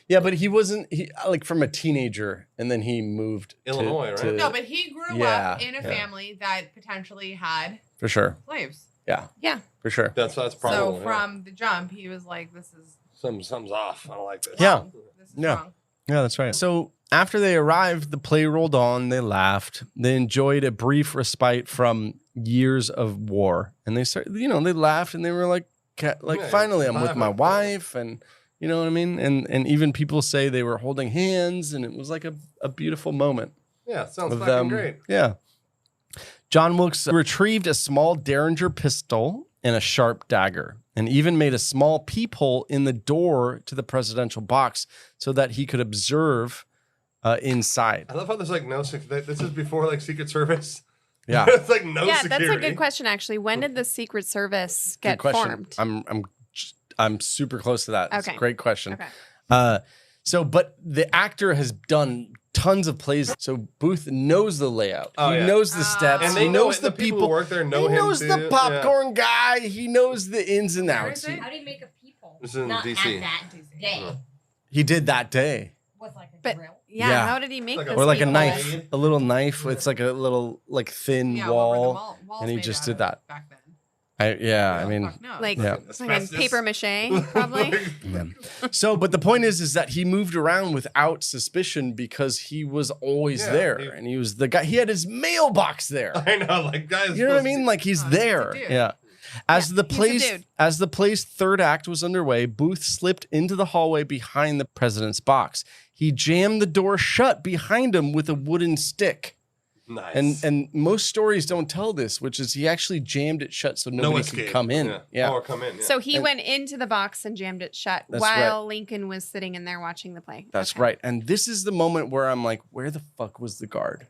Yeah, but he wasn't like from a teenager, and then he moved Illinois, right? no, but he grew Yeah, up in a yeah. family that potentially had for sure. slaves. Yeah, Yeah. for sure. That's probably So from the jump, he was like, "This is something's off. I don't like this. Yeah. this is Yeah. wrong." Yeah, that's right. So after they arrived, the play rolled on. They laughed. They enjoyed a brief respite from years of war, and they started. You know, they laughed and they were like, Yeah, finally, I'm with finally. my wife, and you know what I mean. And even people say they were holding hands, and it was like a beautiful moment. Yeah, sounds Of fucking them. great. Yeah. John Wilkes retrieved a small Derringer pistol and a sharp dagger, and even made a small peephole in the door to the presidential box so that he could observe inside. I love how there's like no. This is before like Secret Service. Yeah. It's like no Yeah, security. that's a good question, actually. When did the Secret Service Good get question. formed? I'm super close to that. It's a Okay. great question. Okay. But the actor has done tons of plays, so Booth knows the layout. Oh, He yeah. knows the steps. And He they know knows it. the The people people. who work there know he him knows too. the popcorn guy. He knows the ins and Where outs. is it? How do you make a peephole? This is in Not DC. at that day. He did that day. With like a But drill. yeah, Yeah. how did he make Like a- this? Or like a peephole? knife, a little knife. It's like a little like thin Yeah, what were the wall, walls and he made just out did of that. back then. I mean, Fuck no. Like, Yeah. like in Asbestos. paper mache, probably. so, but the point is that he moved around without suspicion because he was always Yeah, there, he- and he was the guy. He had his mailbox there. I know, like guys. You know what I mean? Like he's Oh, he's a there. dude. Yeah. As Yeah, the he's a plays dude. as the play's third act was underway, Booth slipped into the hallway behind the president's box. He jammed the door shut behind him with a wooden stick. Nice. And most stories don't tell this, which is he actually jammed it shut so nobody could escape. come in. Yeah. Or come in. Yeah. So he And- went into the box and jammed it shut That's while Lincoln was sitting in there watching the play. That's Okay. right. And this is the moment where I'm like, where the fuck was the guard?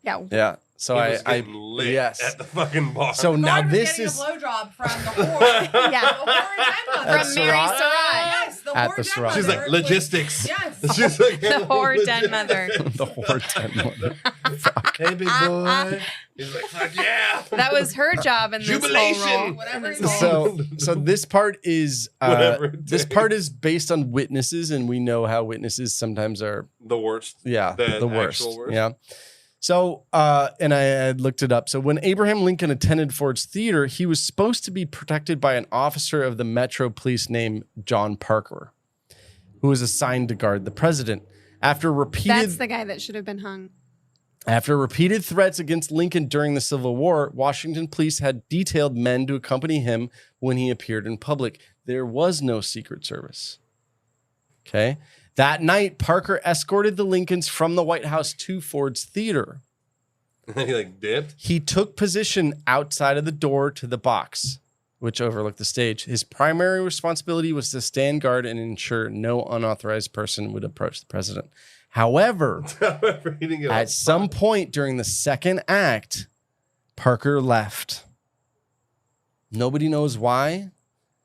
Yeah. Yeah. So He I was getting lit yes. at the fucking bar. So The now guard was this getting is a blowjob from the whore. Yeah. The whore and At From Mary Atzerodt? Surratt. Yes, the At whore the den Surratt. she's mother like was- logistics. Yes. She's like, The whore den mother. the whore den mother. Hey, big boy. He's like, fuck yeah. That was her job in this whole Jubilation. role. Whatever In it this is. whole- So this part is Whatever it this takes. part is based on witnesses, and we know how witnesses sometimes are The worst. the worst. actual worst. Yeah. So and I had looked it up. So when Abraham Lincoln attended Ford's Theater, he was supposed to be protected by an officer of the Metro Police named John Parker, who was assigned to guard the president. After That's the guy that should have been hung. After repeated threats against Lincoln during the Civil War, Washington police had detailed men to accompany him when he appeared in public. There was no Secret Service. Okay. That night, Parker escorted the Lincolns from the White House to Ford's Theater. He like dipped? He took position outside of the door to the box, which overlooked the stage. His primary responsibility was to stand guard and ensure no unauthorized person would approach the president. However, at some point during the second act, Parker left. Nobody knows why.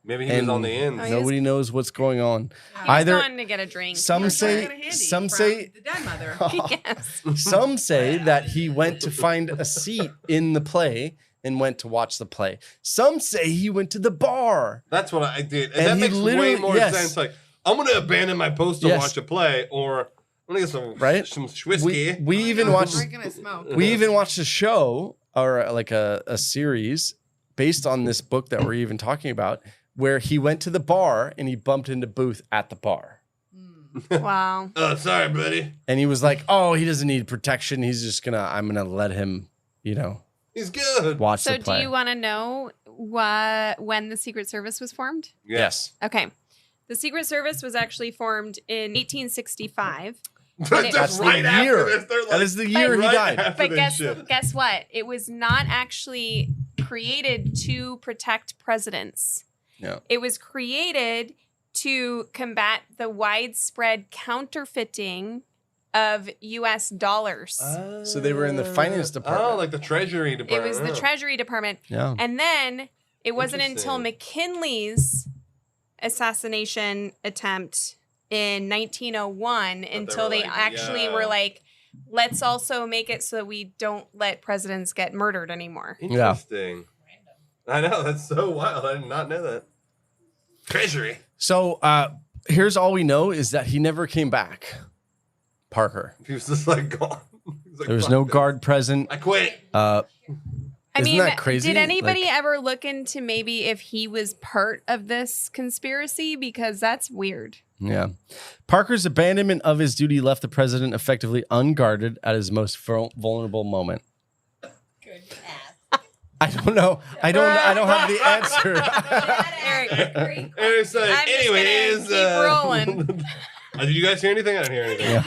Maybe he was on the end. Nobody knows what's going on. He was going to get a drink. Some say the dead mother. Yes. Some say that he went to find a seat in the play and went to watch the play. Some say he went to the bar. That's what I did. And that he makes way literally- more yes. sense. Like, I'm going to abandon my post to watch a play, or I'm going to get some whiskey. We even watched Drinking and smoke. we even watched a show or like a series based on this book that we're even talking about, where he went to the bar and he bumped into Booth at the bar. Wow. Oh, sorry, buddy. And he was like, oh, he doesn't need protection. He's just I'm going to let him, He's good. watch So the play. do you want to know when the Secret Service was formed? Yes. Okay. The Secret Service was actually formed in 1865. That's the right after year. this. They're like, That is the year he right died. after But this shit. guess what? It was not actually created to protect presidents. No. It was created to combat the widespread counterfeiting of U.S. dollars. So they were in the finance department. Oh, like the Treasury It Department. was the Treasury Department. Yeah. And then it wasn't until McKinley's assassination attempt in 1901 until they actually were like, let's also make it so that we don't let presidents get murdered anymore. Interesting. I know. That's so wild. I did not know that. Treasury. So here's all we know is that he never came back. Parker. He was just like gone. Like, There was no guard present. I quit. I Isn't mean, that crazy? did anybody Like- ever look into maybe if he was part of this conspiracy? Because that's weird. Yeah. Parker's abandonment of his duty left the president effectively unguarded at his most vulnerable moment. I don't know. I don't have the answer. Eric, Eric's like, I'm just anyways. gonna keep rolling. Did you guys hear anything? I didn't hear anything.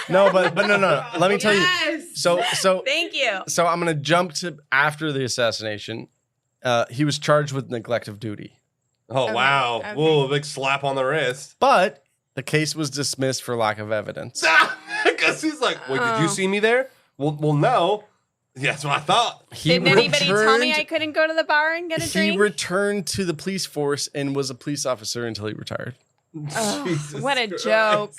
No, but no. Let me tell you. So Thank you. So I'm going to jump to after the assassination. He was charged with neglect of duty. Oh, wow. Okay. Whoa, a big slap on the wrist. But the case was dismissed for lack of evidence. Because he's like, wait, did you see me there? Well, no. Yeah, that's what I thought. Didn't anybody tell me I couldn't go to the bar and get a drink? He returned to the police force and was a police officer until he retired. Oh, what a joke.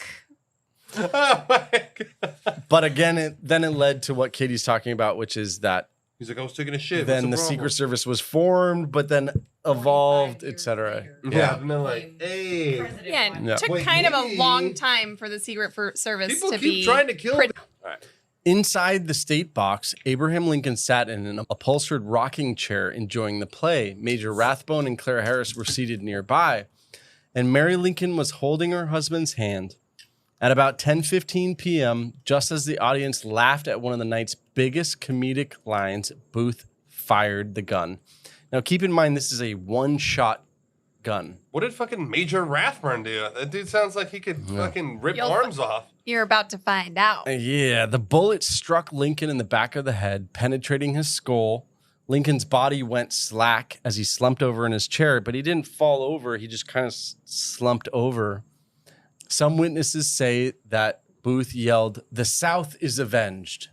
Oh my God. But again, it led to what Katie's talking about, which is that He's like, I was taking a shit. then the What's Secret problem? Service was formed, but then evolved, etc. Yeah, and they're like, hey. Yeah, it Yeah. took Wait, kind of a me? long time for the Secret Service People to keep be trying to kill me. All right. Inside the state box, Abraham Lincoln sat in an upholstered rocking chair enjoying the play. Major Rathbone and Clara Harris were seated nearby, and Mary Lincoln was holding her husband's hand. At about 10:15 p.m., just as the audience laughed at one of the night's biggest comedic lines, Booth fired the gun. Now, keep in mind, this is a one-shot gun. What did fucking Major Rathburn do? That dude sounds like he could fucking rip arms off. You're about to find out. Yeah, the bullet struck Lincoln in the back of the head, penetrating his skull. Lincoln's body went slack as he slumped over in his chair, but he didn't fall over. He just kind of slumped over. Some witnesses say that Booth yelled, "The South is avenged."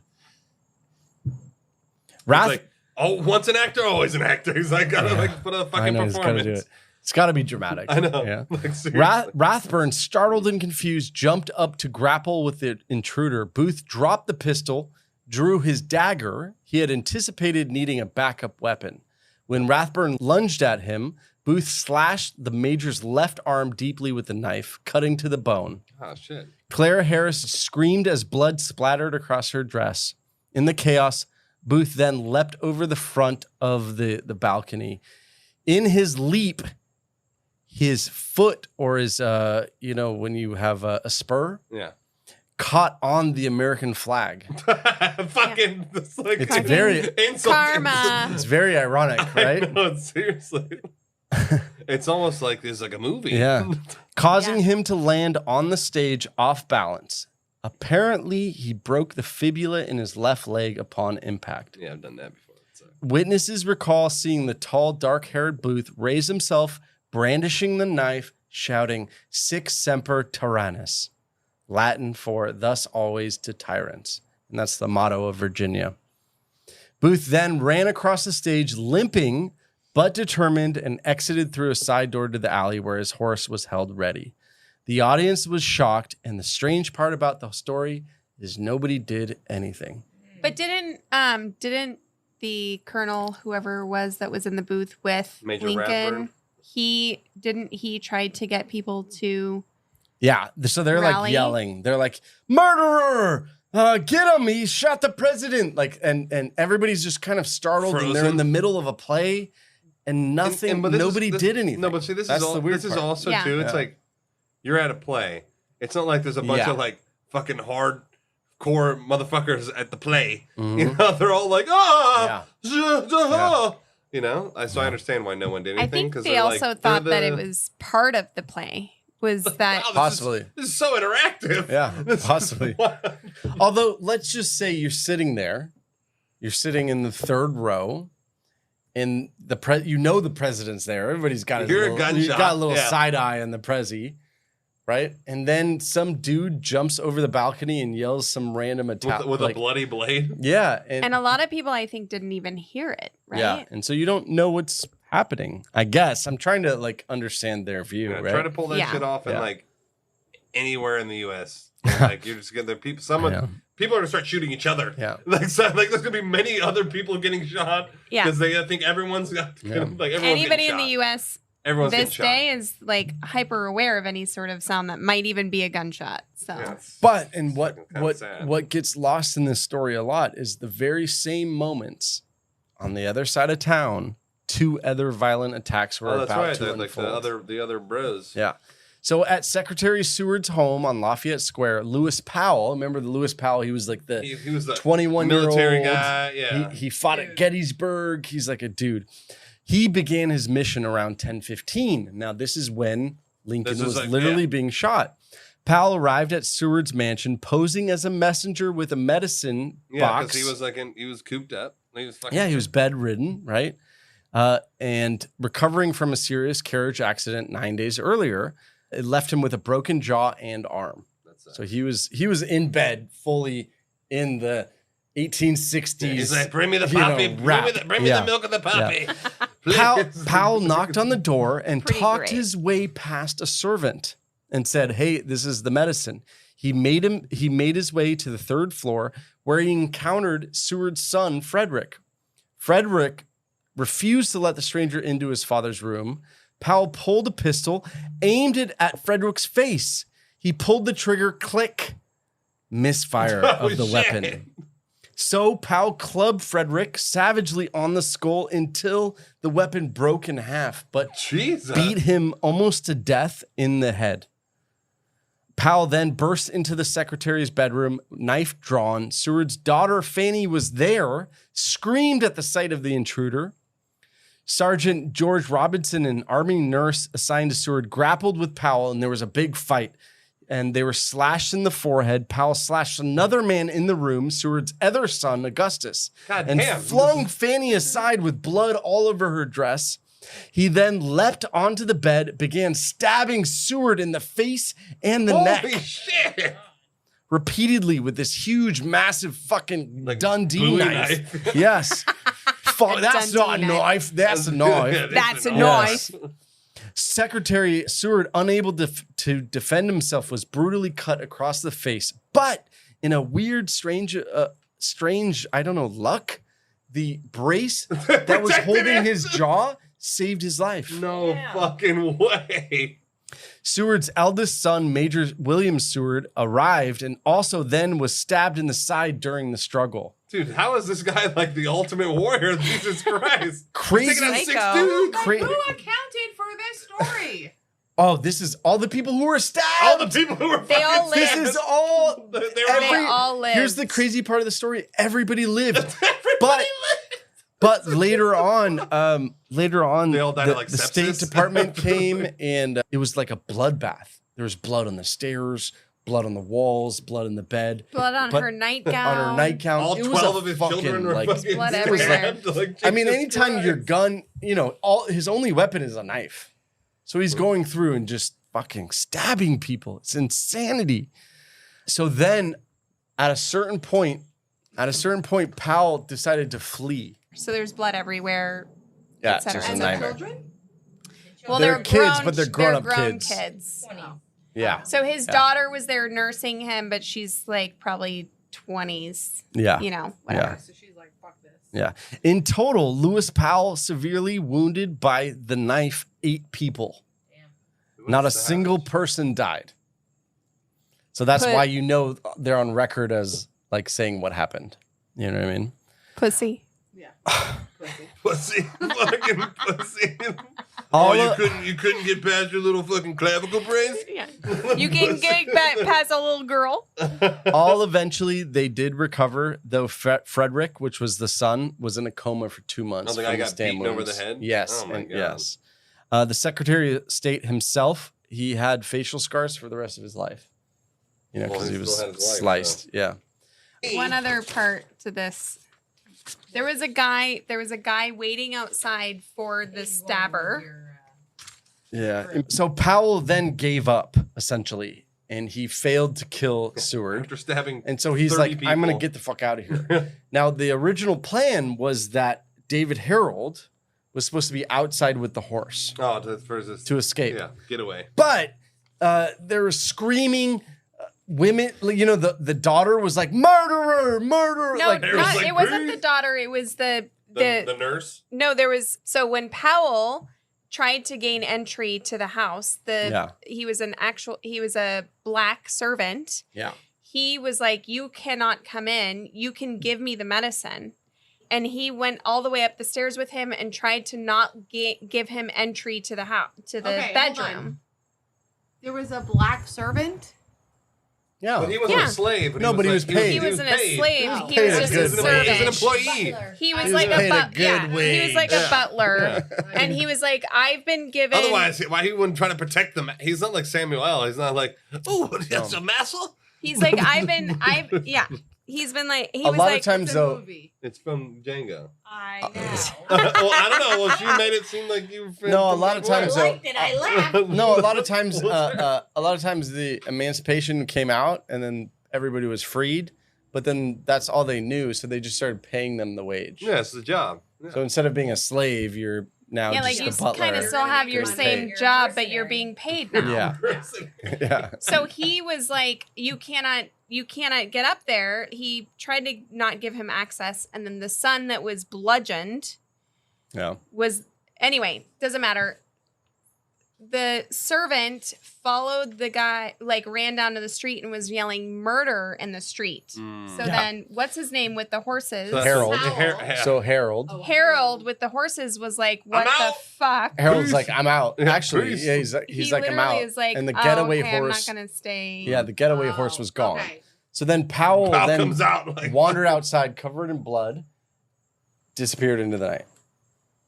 Like, oh, once an actor, always an actor. He's like, gotta like put a I fucking know, he's gotta performance. do it. It's got to be dramatic. I know. Yeah. Like, seriously. Rathburn, startled and confused, jumped up to grapple with the intruder. Booth dropped the pistol, drew his dagger. He had anticipated needing a backup weapon. When Rathburn lunged at him, Booth slashed the major's left arm deeply with the knife, cutting to the bone. Oh, shit. Clara Harris screamed as blood splattered across her dress. In the chaos, Booth then leapt over the front of the balcony. In his leap, his foot or his, when you have a spur, caught on the American flag. Fucking, it's very karma. It's very ironic, right? No, seriously. It's almost like there's like a movie. Yeah. Causing him to land on the stage off balance. Apparently, he broke the fibula in his left leg upon impact. Yeah, I've done that before. Witnesses recall seeing the tall, dark-haired Booth raise himself, brandishing the knife, shouting, "Sic semper tyrannis," Latin for "thus always to tyrants." And that's the motto of Virginia. Booth then ran across the stage, limping, but determined, and exited through a side door to the alley where his horse was held ready. The audience was shocked, and the strange part about the story is nobody did anything. But didn't the colonel, whoever was that was in the booth with Major Lincoln, he tried to get people to so they're rally? like yelling. They're like, "Murderer! Get him! He shot the president!" Like, and everybody's just kind of startled, Frozen. and they're in the middle of a play, and nothing. Nobody did anything. No, but see, this That's is all. the weird This is part. also too. It's like you're at a play. It's not like there's a bunch of like fucking hardcore motherfuckers at the play. Mm-hmm. You know, they're all like, you know. So I understand why no one did anything. I think they also thought that it was part of the play. Was that possibly? This is so interactive. Yeah, possibly. Although, let's just say you're sitting there, you're sitting in the third row, and the president's there. Everybody's got a little side eye on the prezi, right? And then some dude jumps over the balcony and yells some random attack with a bloody blade. Yeah, and a lot of people I think didn't even hear it. Right? Yeah, and so you don't know what's happening. I guess I'm trying to like understand their view. Right? Try to pull that shit off in like anywhere in the U.S. Like you're just gonna people. People are gonna start shooting each other. Yeah, like there's gonna be many other people getting shot. Yeah, because they think everyone's got anybody in the U.S. Everyone's this day is like hyper aware of any sort of sound that might even be a gunshot. So, but and what gets lost in this story a lot is the very same moments on the other side of town. 2 other violent attacks were about to unfold. Like the other bros. Yeah. So at Secretary Seward's home on Lafayette Square, Lewis Powell, remember the Lewis Powell? He was like the 21-year-old military guy. Yeah. He fought at Gettysburg. He's like a dude. He began his mission around 10:15. Now, this is when Lincoln was literally being shot. Powell arrived at Seward's mansion posing as a messenger with a medicine box. Yeah, because he was he was cooped up. He was bedridden, right? And recovering from a serious carriage accident 9 days earlier, it left him with a broken jaw and arm. So he was in bed, fully in the 1860s. He's like, bring me the puppy, bring me the milk of the puppy. Yeah. Powell knocked on the door and talked his way past a servant and said, "Hey, this is the medicine." He made his way to the 3rd floor where he encountered Seward's son, Frederick. Frederick refused to let the stranger into his father's room. Powell pulled a pistol, aimed it at Frederick's face. He pulled the trigger, click, misfire of the weapon. So Powell clubbed Frederick savagely on the skull until the weapon broke in half, but beat him almost to death in the head. Powell then burst into the secretary's bedroom, knife drawn. Seward's daughter, Fanny, was there, screamed at the sight of the intruder. Sergeant George Robinson, an Army nurse assigned to Seward, grappled with Powell, and there was a big fight. And they were slashed in the forehead. Powell slashed another man in the room, Seward's other son, Augustus, flung Fanny aside with blood all over her dress. He then leapt onto the bed, began stabbing Seward in the face and the neck. Holy shit! Repeatedly with this huge, massive fucking Dundee knife. Yes. That's not a knife. That's a knife. That's a knife. Secretary Seward, unable to defend himself, was brutally cut across the face. But in a weird, strange, I don't know, luck, the brace that was holding his jaw saved his life. No fucking way. Seward's eldest son, Major William Seward, arrived and also then was stabbed in the side during the struggle. Dude, how is this guy like the ultimate warrior? Jesus Christ. Crazy. Who accounted for this story? Oh, this is all the people who were stabbed. All the people who were They all lived. This is all. They all lived. Here's the crazy part of the story. Everybody lived. But later on, they all died of, like, the sepsis. State Department came and it was like a bloodbath. There was blood on the stairs, blood on the walls, blood in the bed. Blood on her nightgown. On her nightgown. All 12 of his children were fucking blood it was everywhere. I mean, anytime your gun, his only weapon is a knife. So he's going through and just fucking stabbing people. It's insanity. So then at a certain point, Powell decided to flee. So there's blood everywhere. Yeah, et cetera. it's just a And nightmare. Children? Well, They're they're kids, grown, but they're grown-up grown kids. 20. Yeah. So his daughter was there nursing him, but she's like probably 20s. Yeah. Whatever. Yeah. So she's like, fuck this. Yeah. In total, Lewis Powell severely wounded by the knife 8 people. Not a single person died. So that's why they're on record as like saying what happened. You know what I mean? Pussy. Yeah. Pussy. Fucking pussy. All you couldn't get past your little fucking clavicle brace? Yeah. You can get past a little girl. all eventually they did recover, though Frederick, which was the son, was in a coma for 2 months. Oh, the guy got beaten over the head? Yes. Oh, my God. Yes. The Secretary of State himself, he had facial scars for the rest of his life. Because he was sliced. Yeah. One other part to this. There was a guy waiting outside for the stabber. Yeah. So Powell then gave up, essentially, and he failed to kill Seward. After stabbing And so he's 30 like, I'm going to people. get the fuck out of here. Now, the original plan was that David Harold was supposed to be outside with the horse Oh, to escape. Yeah, get away. But there was screaming. Women, the daughter was like, murderer. No, Like, it wasn't the daughter. It was the nurse. No, there was. So when Powell tried to gain entry to the house, he was a black servant. Yeah. He was like, you cannot come in. You can give me the medicine. And he went all the way up the stairs with him and tried to not give him entry to the house, to the bedroom. There was a black servant. Yeah. But he wasn't a slave. But he was paid. He wasn't a slave. No. He was just a servant. He was an employee. He was He like was a paid a good He was like wage. a butler, and he was like, "I've been given." Otherwise, why he wouldn't try to protect them? He's not like Samuel L. He's not like, oh, that's a muscle. He's like, yeah. He's been like, he A was lot like, of times, though, It's from Django. I know. Well, I don't know. Well, she made it seem like you. No, a lot of times, I liked it. I laughed. no, a lot of times, the emancipation came out, and then everybody was freed. But then that's all they knew, so they just started paying them the wage. Yeah, it's the job. Yeah. So instead of being a slave, you're now yeah, just like you a butler. kind of still have your getting same paid. job, but you're being paid now. Yeah. Yeah. So he was like, you cannot get up there. He tried to not give him access, and then the son that was bludgeoned anyway, doesn't matter. The servant followed the guy, like ran down to the street and was yelling murder in the street. So then what's his name with the horses? Harold. So Harold. Harold with the horses was like, what the fuck? Harold's like, I'm out. Actually, yeah, he's like, I'm out. Is like, and the getaway okay, horse. I'm not gonna stay. Yeah, the getaway horse was gone. Okay. So then Powell then comes out like, wandered outside, covered in blood, disappeared into the night.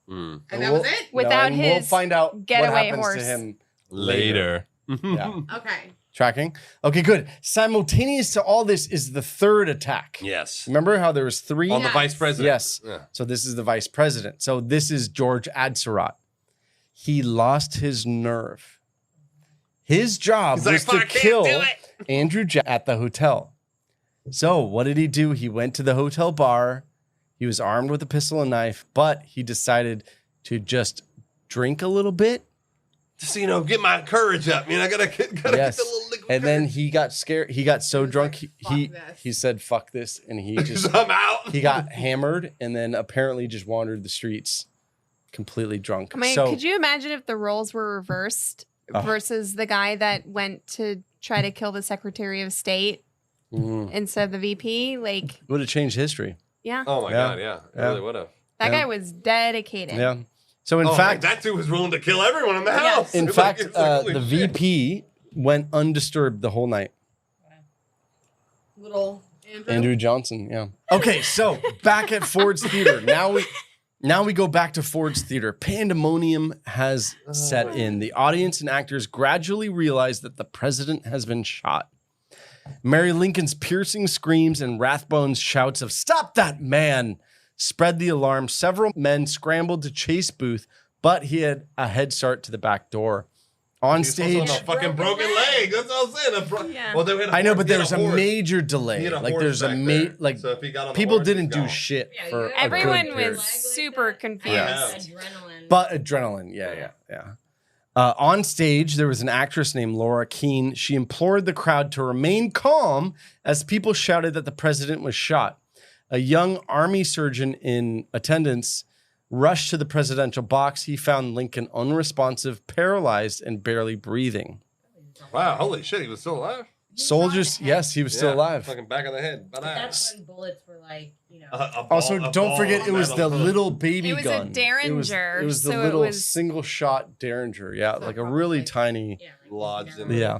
And that was it? Without and his we'll find out getaway what happens horse. to him later. Yeah. Okay. Tracking? Okay, good. Simultaneous to all this is the third attack. Yes. Remember how there was 3? On the vice president. Yes. Yeah. So this is the vice president. So this is George Atzerodt. He lost his nerve. His job was to kill Andrew Jack at the hotel. So what did he do? He went to the hotel bar. He was armed with a pistol and knife, but he decided to just drink a little bit. Just, get my courage up. I gotta get the little liquid. And then he got scared. He got so drunk. He said, fuck this. And he just, I'm out. He got hammered and then apparently just wandered the streets completely drunk. I mean, could you imagine if the roles were reversed versus the guy that went to try to kill the Secretary of State instead of the VP? Like, would have changed history. Yeah. Oh my God, yeah. It really would have. That guy was dedicated. Yeah. So in fact, that dude was willing to kill everyone in the house. In fact, the VP went undisturbed the whole night. Little Andrew Johnson, yeah. Okay, so back at Ford's Theater. Now we go back to Ford's Theater. Pandemonium has set in. The audience and actors gradually realize that the president has been shot. Mary Lincoln's piercing screams and Rathbone's shouts of "Stop that man!" spread the alarm. Several men scrambled to chase Booth, but he had a head start to the back door. On stage, on a fucking broken leg. That's all I'm saying. Yeah. Well, they had I know, but there was a major delay. Like there's a like so if he got on the people horse, didn't he's do gone. shit for a Everyone good was period. super confused. Adrenaline. But adrenaline, yeah. On stage, there was an actress named Laura Keene. She implored the crowd to remain calm as people shouted that the president was shot. A young army surgeon in attendance rushed to the presidential box. He found Lincoln unresponsive, paralyzed, and barely breathing. Wow, holy shit, he was still alive? Soldiers, yes, he was still alive. Fucking back of the head. That's when bullets were like, Also, don't forget, it was the little baby gun. It was a Derringer. It was the so little it was... single shot Derringer. Yeah, like a really tiny. Lodged in Yeah.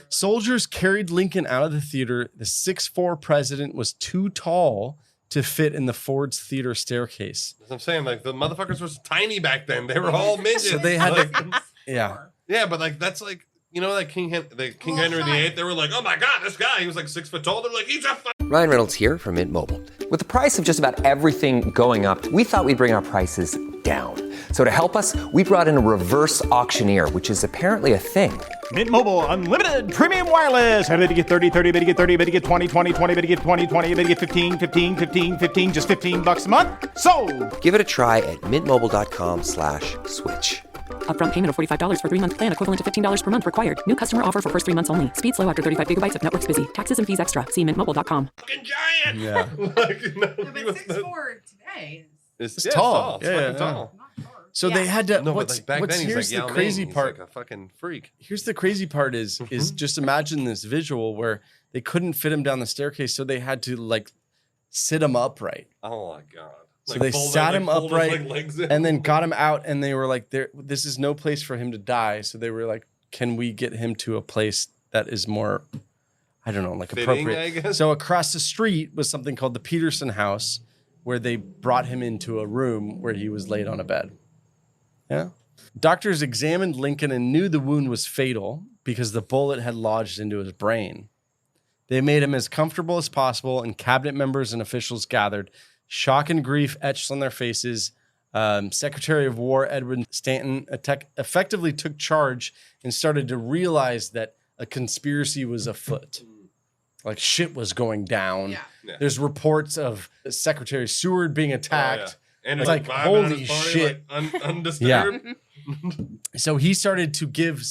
Soldiers carried Lincoln out of the theater. The 6'4" president was too tall to fit in the Ford's Theater staircase. That's what I'm saying. Like, the motherfuckers was tiny back then. They were all midgets. So they had to, yeah. Yeah, but like, that's like, you know, like King Henry VIII, they were like, oh my God, this guy, he was like 6 foot tall. They're like, he's a Ryan Reynolds here from Mint Mobile. With the price of just about everything going up, we thought we'd bring our prices down. So to help us, we brought in a reverse auctioneer, which is apparently a thing. Mint Mobile Unlimited Premium Wireless. How to get 30, 30, bit to get 30, bit to get 20, 20, 20, bit to get 20, 20, bit to get 15, 15, 15, 15, just $15 a month? Sold! Give it a try at mintmobile.com/switch. Upfront payment of $45 for 3-month plan, equivalent to $15 per month required. New customer offer for first 3 months only. Speed slow after 35 gigabytes if network's busy. Taxes and fees extra. See mintmobile.com. fucking giant. Yeah. Like, you know, No, but 6'4" today. It's tall. It's fucking tall. So they had to. No, but like back then, he's here's like the Yao crazy Ming. He's part. like a fucking freak. Here's the crazy part is just imagine this visual where they couldn't fit him down the staircase, so they had to like sit him upright. Oh my God. So Like, they fold sat it, him like, fold his, upright like, legs in. and then got him out, and they were like, "This is no place for him to die." So they were like, "Can we get him to a place that is more, I don't know, like Fitting, appropriate?" I guess? So across the street was something called the Peterson House, where they brought him into a room where he was laid on a bed. Yeah. Doctors examined Lincoln and knew the wound was fatal because the bullet had lodged into his brain. They made him as comfortable as possible, and cabinet members and officials gathered. Shock and grief etched on their faces. Secretary of War Edwin Stanton effectively took charge and started to realize that a conspiracy was afoot. Like shit was going down. Yeah. There's reports of Secretary Seward being attacked. And It's like, vibing at holy his party, shit. like, undisturbed. So he started to give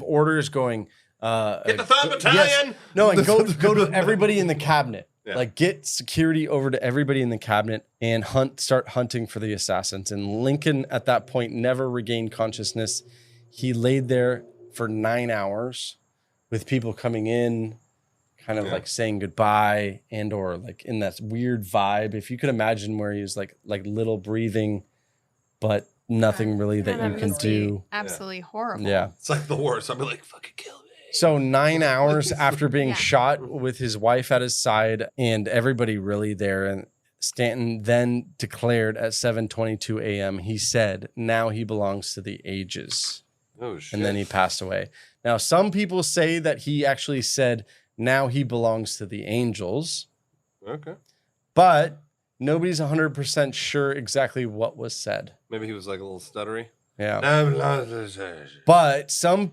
orders going, Get the third battalion. No, and go to everybody in the cabinet. Yeah. Like get security over to everybody in the cabinet and start hunting for the assassins. And Lincoln at that point never regained consciousness. He laid there for 9 hours with people coming in, kind of like saying goodbye and or like in that weird vibe. If you could imagine where he was like little breathing, but nothing really that you can do. Absolutely horrible. Yeah. It's like the worst. I'd be like, fucking kill me. So 9 hours after being shot with his wife at his side and everybody really there, and Stanton then declared at 7:22 a.m., he said, now he belongs to the ages. Oh, shit. And then he passed away. Now, some people say that he actually said, now he belongs to the angels. Okay. But nobody's 100% sure exactly what was said. Maybe he was like a little stuttery. Yeah. But some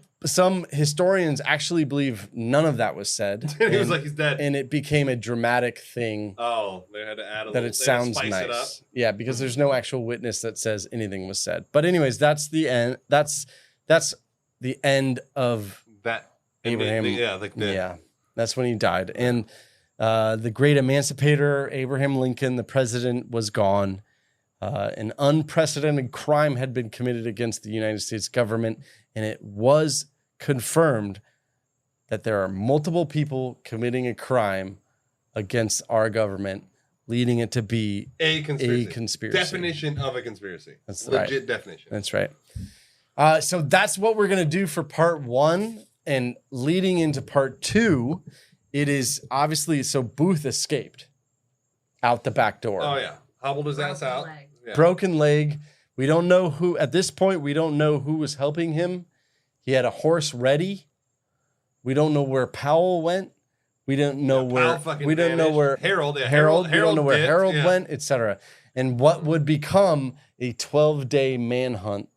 historians actually believe none of that was said. He was like, he's dead. And it became a dramatic thing. Oh, they had to add a that little. it sounds spice nice. It up. Yeah, because there's no actual witness that says anything was said. But anyways, that's the end. That's the end of that Abraham. Yeah, that's when he died. And the great emancipator, Abraham Lincoln, the president, was gone. An unprecedented crime had been committed against the United States government, and it was confirmed that there are multiple people committing a crime against our government leading it to be A conspiracy. A Definition of a conspiracy. That's legit right. definition. That's right. So that's what we're gonna do for part 1, and leading into part 2, it is obviously so Booth escaped out the back door. Oh yeah, hobbled his ass out. Yeah. Broken leg. We don't know who at this point. We don't know who was helping him. He had a horse ready. We don't know where Powell went. We don't know where. We don't know where Harold. Yeah, Harold. We don't know where did, Harold yeah. went, etc. And what would become a 12-day manhunt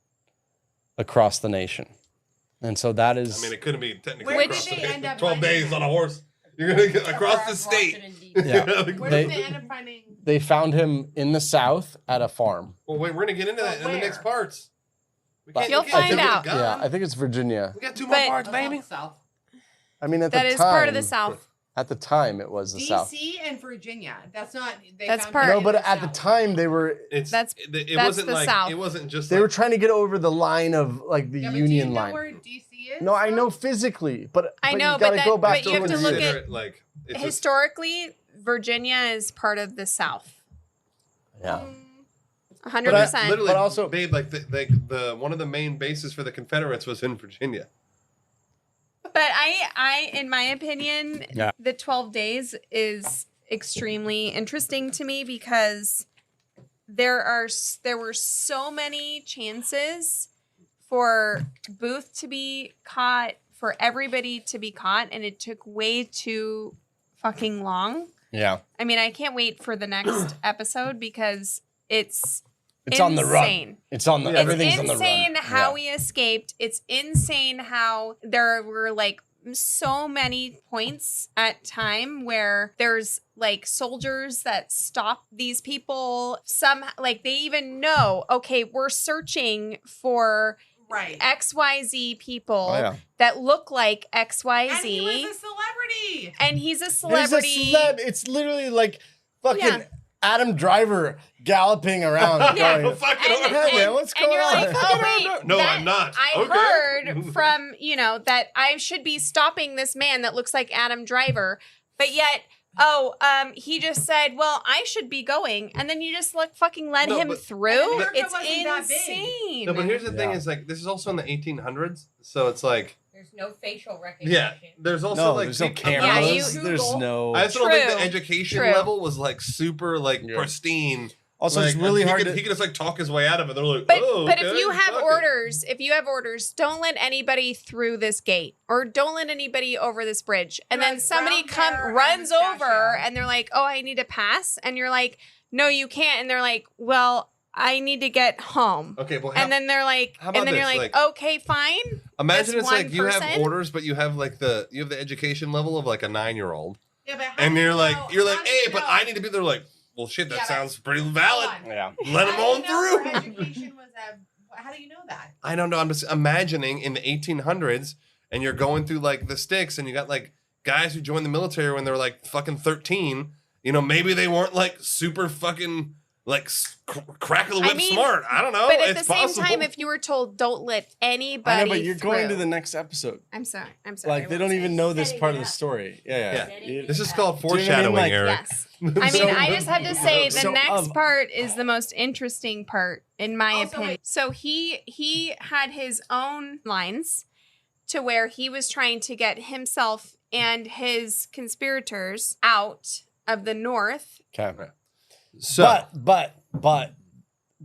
across the nation. And so that is. I mean, it couldn't be technically Where across did they the end up 12 days finding on a horse. You're gonna get across the state. Yeah. Where did they end up finding? They found him in the South at a farm. Well, wait, we're gonna get into that in the next parts. You'll find out. Yeah, I think it's Virginia. We got 2 more parts, baby. I mean, at That the is time, part of the South. At the time, it was the South. DC and Virginia. That's not. That's found part- it No, in but the at the South. time, they were. It's That's it that's wasn't the like South. it wasn't just. They were trying to get over the line of like the Yeah, but do you Union know line. where DC is? No, I know physically, but I know, you but gotta go back but to you have to when look you- at it, like it's just, historically, Virginia is part of the South. Yeah. 100%. literally, But also- babe, like the one of the main bases for the Confederates was in Virginia. But I, in my opinion, Yeah. the 12 days is extremely interesting to me because there were so many chances for Booth to be caught, for everybody to be caught, and it took way too fucking long. Yeah. I mean, I can't wait for the next episode because it's on the run. insane. It's on the everything's It's on the run. insane how Yeah. we escaped. It's insane how there were like so many points at time where there's like soldiers that stop these people. Some like they even know, okay, we're searching for Right. XYZ people Oh, yeah. that look like And XYZ. he was a celebrity. And he's a There's a celebrity. celeb. It's literally like fucking Yeah. Adam Driver galloping around. Yeah. Going, Fucking And- hey, man, what's and going you're on? like, oh wait, No, that- I'm not. I Okay. heard from that I should be stopping this man that looks like Adam Driver, but yet, he just said, well, I should be going, and then you just fucking let No, him but- through. America It's wasn't that big. insane. No, but here's the thing: Yeah. is like this is also in the 1800s, so it's like There's no facial recognition. yeah. There's also No, like there's no people- cameras. you- There's no. I also don't think the True. education True. level was like super like pristine. Also, like, it's really he hard could, to. he could just like talk his way out of it. They're like, But oh, but okay, if you have fuck it. orders, don't let anybody through this gate, or don't let anybody over this bridge. And then Right, somebody brown hair runs and over, mustachio. and they're like, "Oh, I need to pass," and you're like, "No, you can't." And they're like, "Well, I need to get home." Okay, well, And then they're like, how about and then you're this, like, like- "Okay, fine." imagine that's it's like one you have person. orders, but you have like the education level of like a 9-year-old, Yeah, but how and do you're you like know- you're how like, do hey, you but know- I need to be there. Like, well, shit, that Yeah, but- sounds pretty valid. Hold on. Yeah. Let him How do on you know her through. education was how do you know that? I don't know. I'm just imagining in the 1800s, and you're going through like the sticks, and you got like guys who joined the military when they were like fucking 13. You know, maybe they weren't like super fucking like crack of the whip smart. I don't know. But at it's the possible. same time, if you were told, "Don't let anybody," I know, but you're going to through." the next episode. I'm sorry. Like they don't even know this part of the story. Yeah. This is called Do you know what I mean? foreshadowing, Like- Eric. Yes. I mean, I just have to say the So, next part is the most interesting part, in my Also, opinion. wait. So he had his own lines to where he was trying to get himself and his conspirators out of the North. Okay. So, but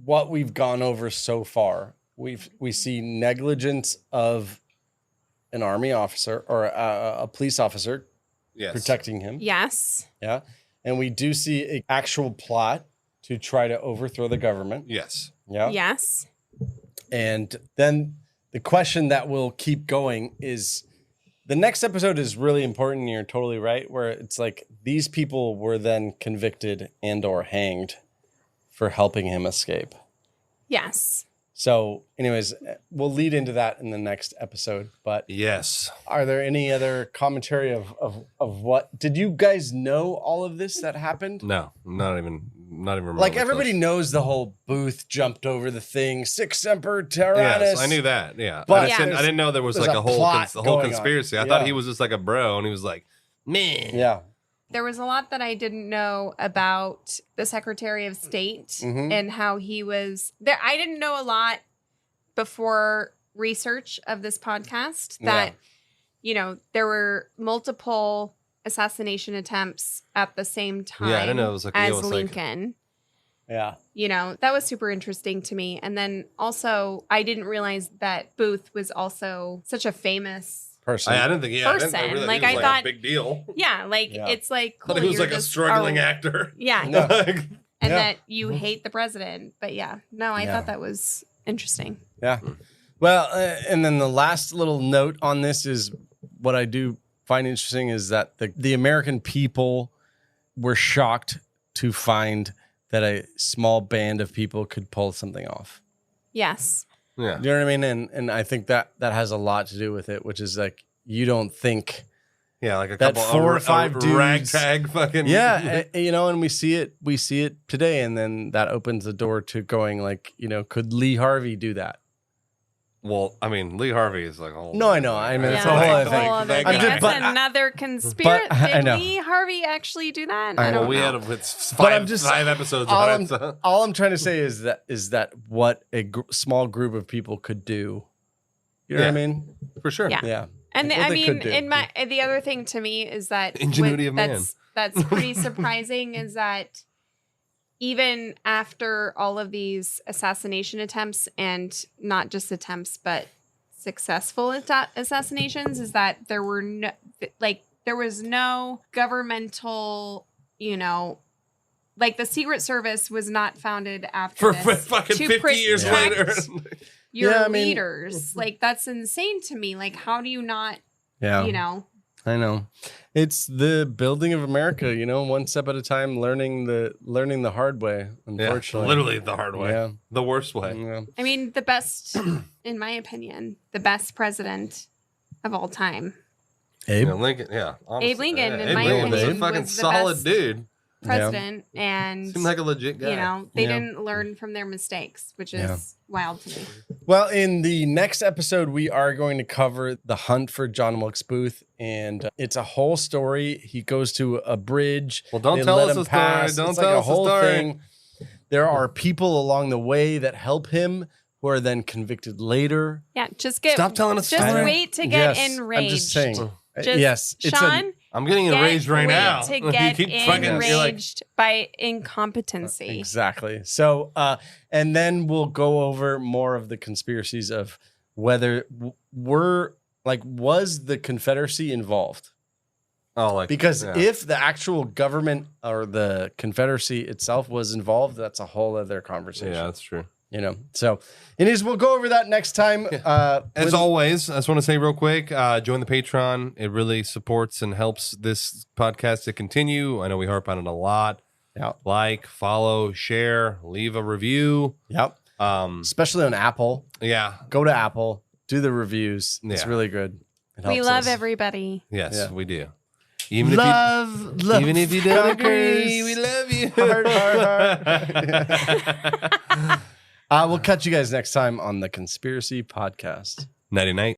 what we've gone over so far, we see negligence of an army officer or a police officer yes. protecting him. Yes. Yeah. And we do see an actual plot to try to overthrow the government. Yes. Yeah. Yes. And then the question that will keep going is the next episode is really important. And you're totally right. Where it's like these people were then convicted and or hanged for helping him escape. Yes. So anyways, we'll lead into that in the next episode. But Yes. are there any other commentary of what did you guys know all of this that happened? No, not even remember. Like everybody knows the whole Booth jumped over the thing, Sic Semper Tyrannis. Yes, I knew that. Yeah, But I didn't know there was there's like a a whole plot whole going on. conspiracy. I Yeah. thought he was just like a bro, and he was like, man. Yeah. there was a lot that I didn't know about the Secretary of State and how he was there. I didn't know a lot before research of this podcast that, there were multiple assassination attempts at the same time I didn't know it was like as Lincoln. Yeah. That was super interesting to me. And then also, I didn't realize that Booth was also such a famous person. I didn't think, person. I didn't like, it was I thought, a big deal. Yeah, it's like cool. I thought he was like a struggling actor. Yeah. No. And that you hate the president. But I thought that was interesting. Yeah. Well, and then the last little note on this is what I do find interesting is that the American people were shocked to find that a small band of people could pull something off. Yes. Yeah. You know what I mean? And I think that has a lot to do with it, which is like, you don't think. Yeah, like a that couple 4 or 5 dudes, ragtag fucking. Yeah, and we see it today, and then that opens the door to going like, could Lee Harvey do that? Well, I mean, Lee Harvey is like a whole. No, I know. I mean, it's a whole other thing. That's another conspiracy. Did Lee Harvey actually do that? I don't know. We had five episodes on it. All I'm trying to say is that what a small group of people could do. You know what I mean? For sure. Yeah. And I mean, the other thing to me is that ingenuity of man. That's pretty surprising is that even after all of these assassination attempts, and not just attempts, but successful assassinations, is that there was no governmental, like the Secret Service was not founded after this fucking 50 years later. Your leaders. Like, that's insane to me. Like, how do you not, I know. It's the building of America, one step at a time, learning the hard way, unfortunately. Literally the hard way. Yeah. The worst way. Yeah. I mean, the best, in my opinion, the best president of all time. Abe Lincoln, yeah. Honestly. Abe Lincoln, in Abe my Lincoln opinion, was a fucking was the solid best dude. President, and seemed like a legit guy. They didn't learn from their mistakes, which is wild to me. Well, in the next episode, we are going to cover the hunt for John Wilkes Booth, and it's a whole story. He goes to a bridge. Well, don't tell us the story. Don't tell us the story. There are people along the way that help him, who are then convicted later. Yeah, stop telling us. Just wait to get enraged. I'm just saying. Yes, Sean. I'm getting enraged right now. To get enraged by incompetency. Exactly. So, and then we'll go over more of the conspiracies of whether was the Confederacy involved? Because if the actual government or the Confederacy itself was involved, that's a whole other conversation. Yeah, that's true. So anyways, we'll go over that next time. As always, I just want to say real quick, join the Patreon. It really supports and helps this podcast to continue. I know we harp on it a lot. Yep. Like, follow, share, leave a review. Yep. Especially on Apple. Yeah. Go to Apple, do the reviews. It's really good. We love everybody. Yes, we do. Even if you don't agree, we love you. We'll catch you guys next time on the Conspiracy Podcast. Nighty night.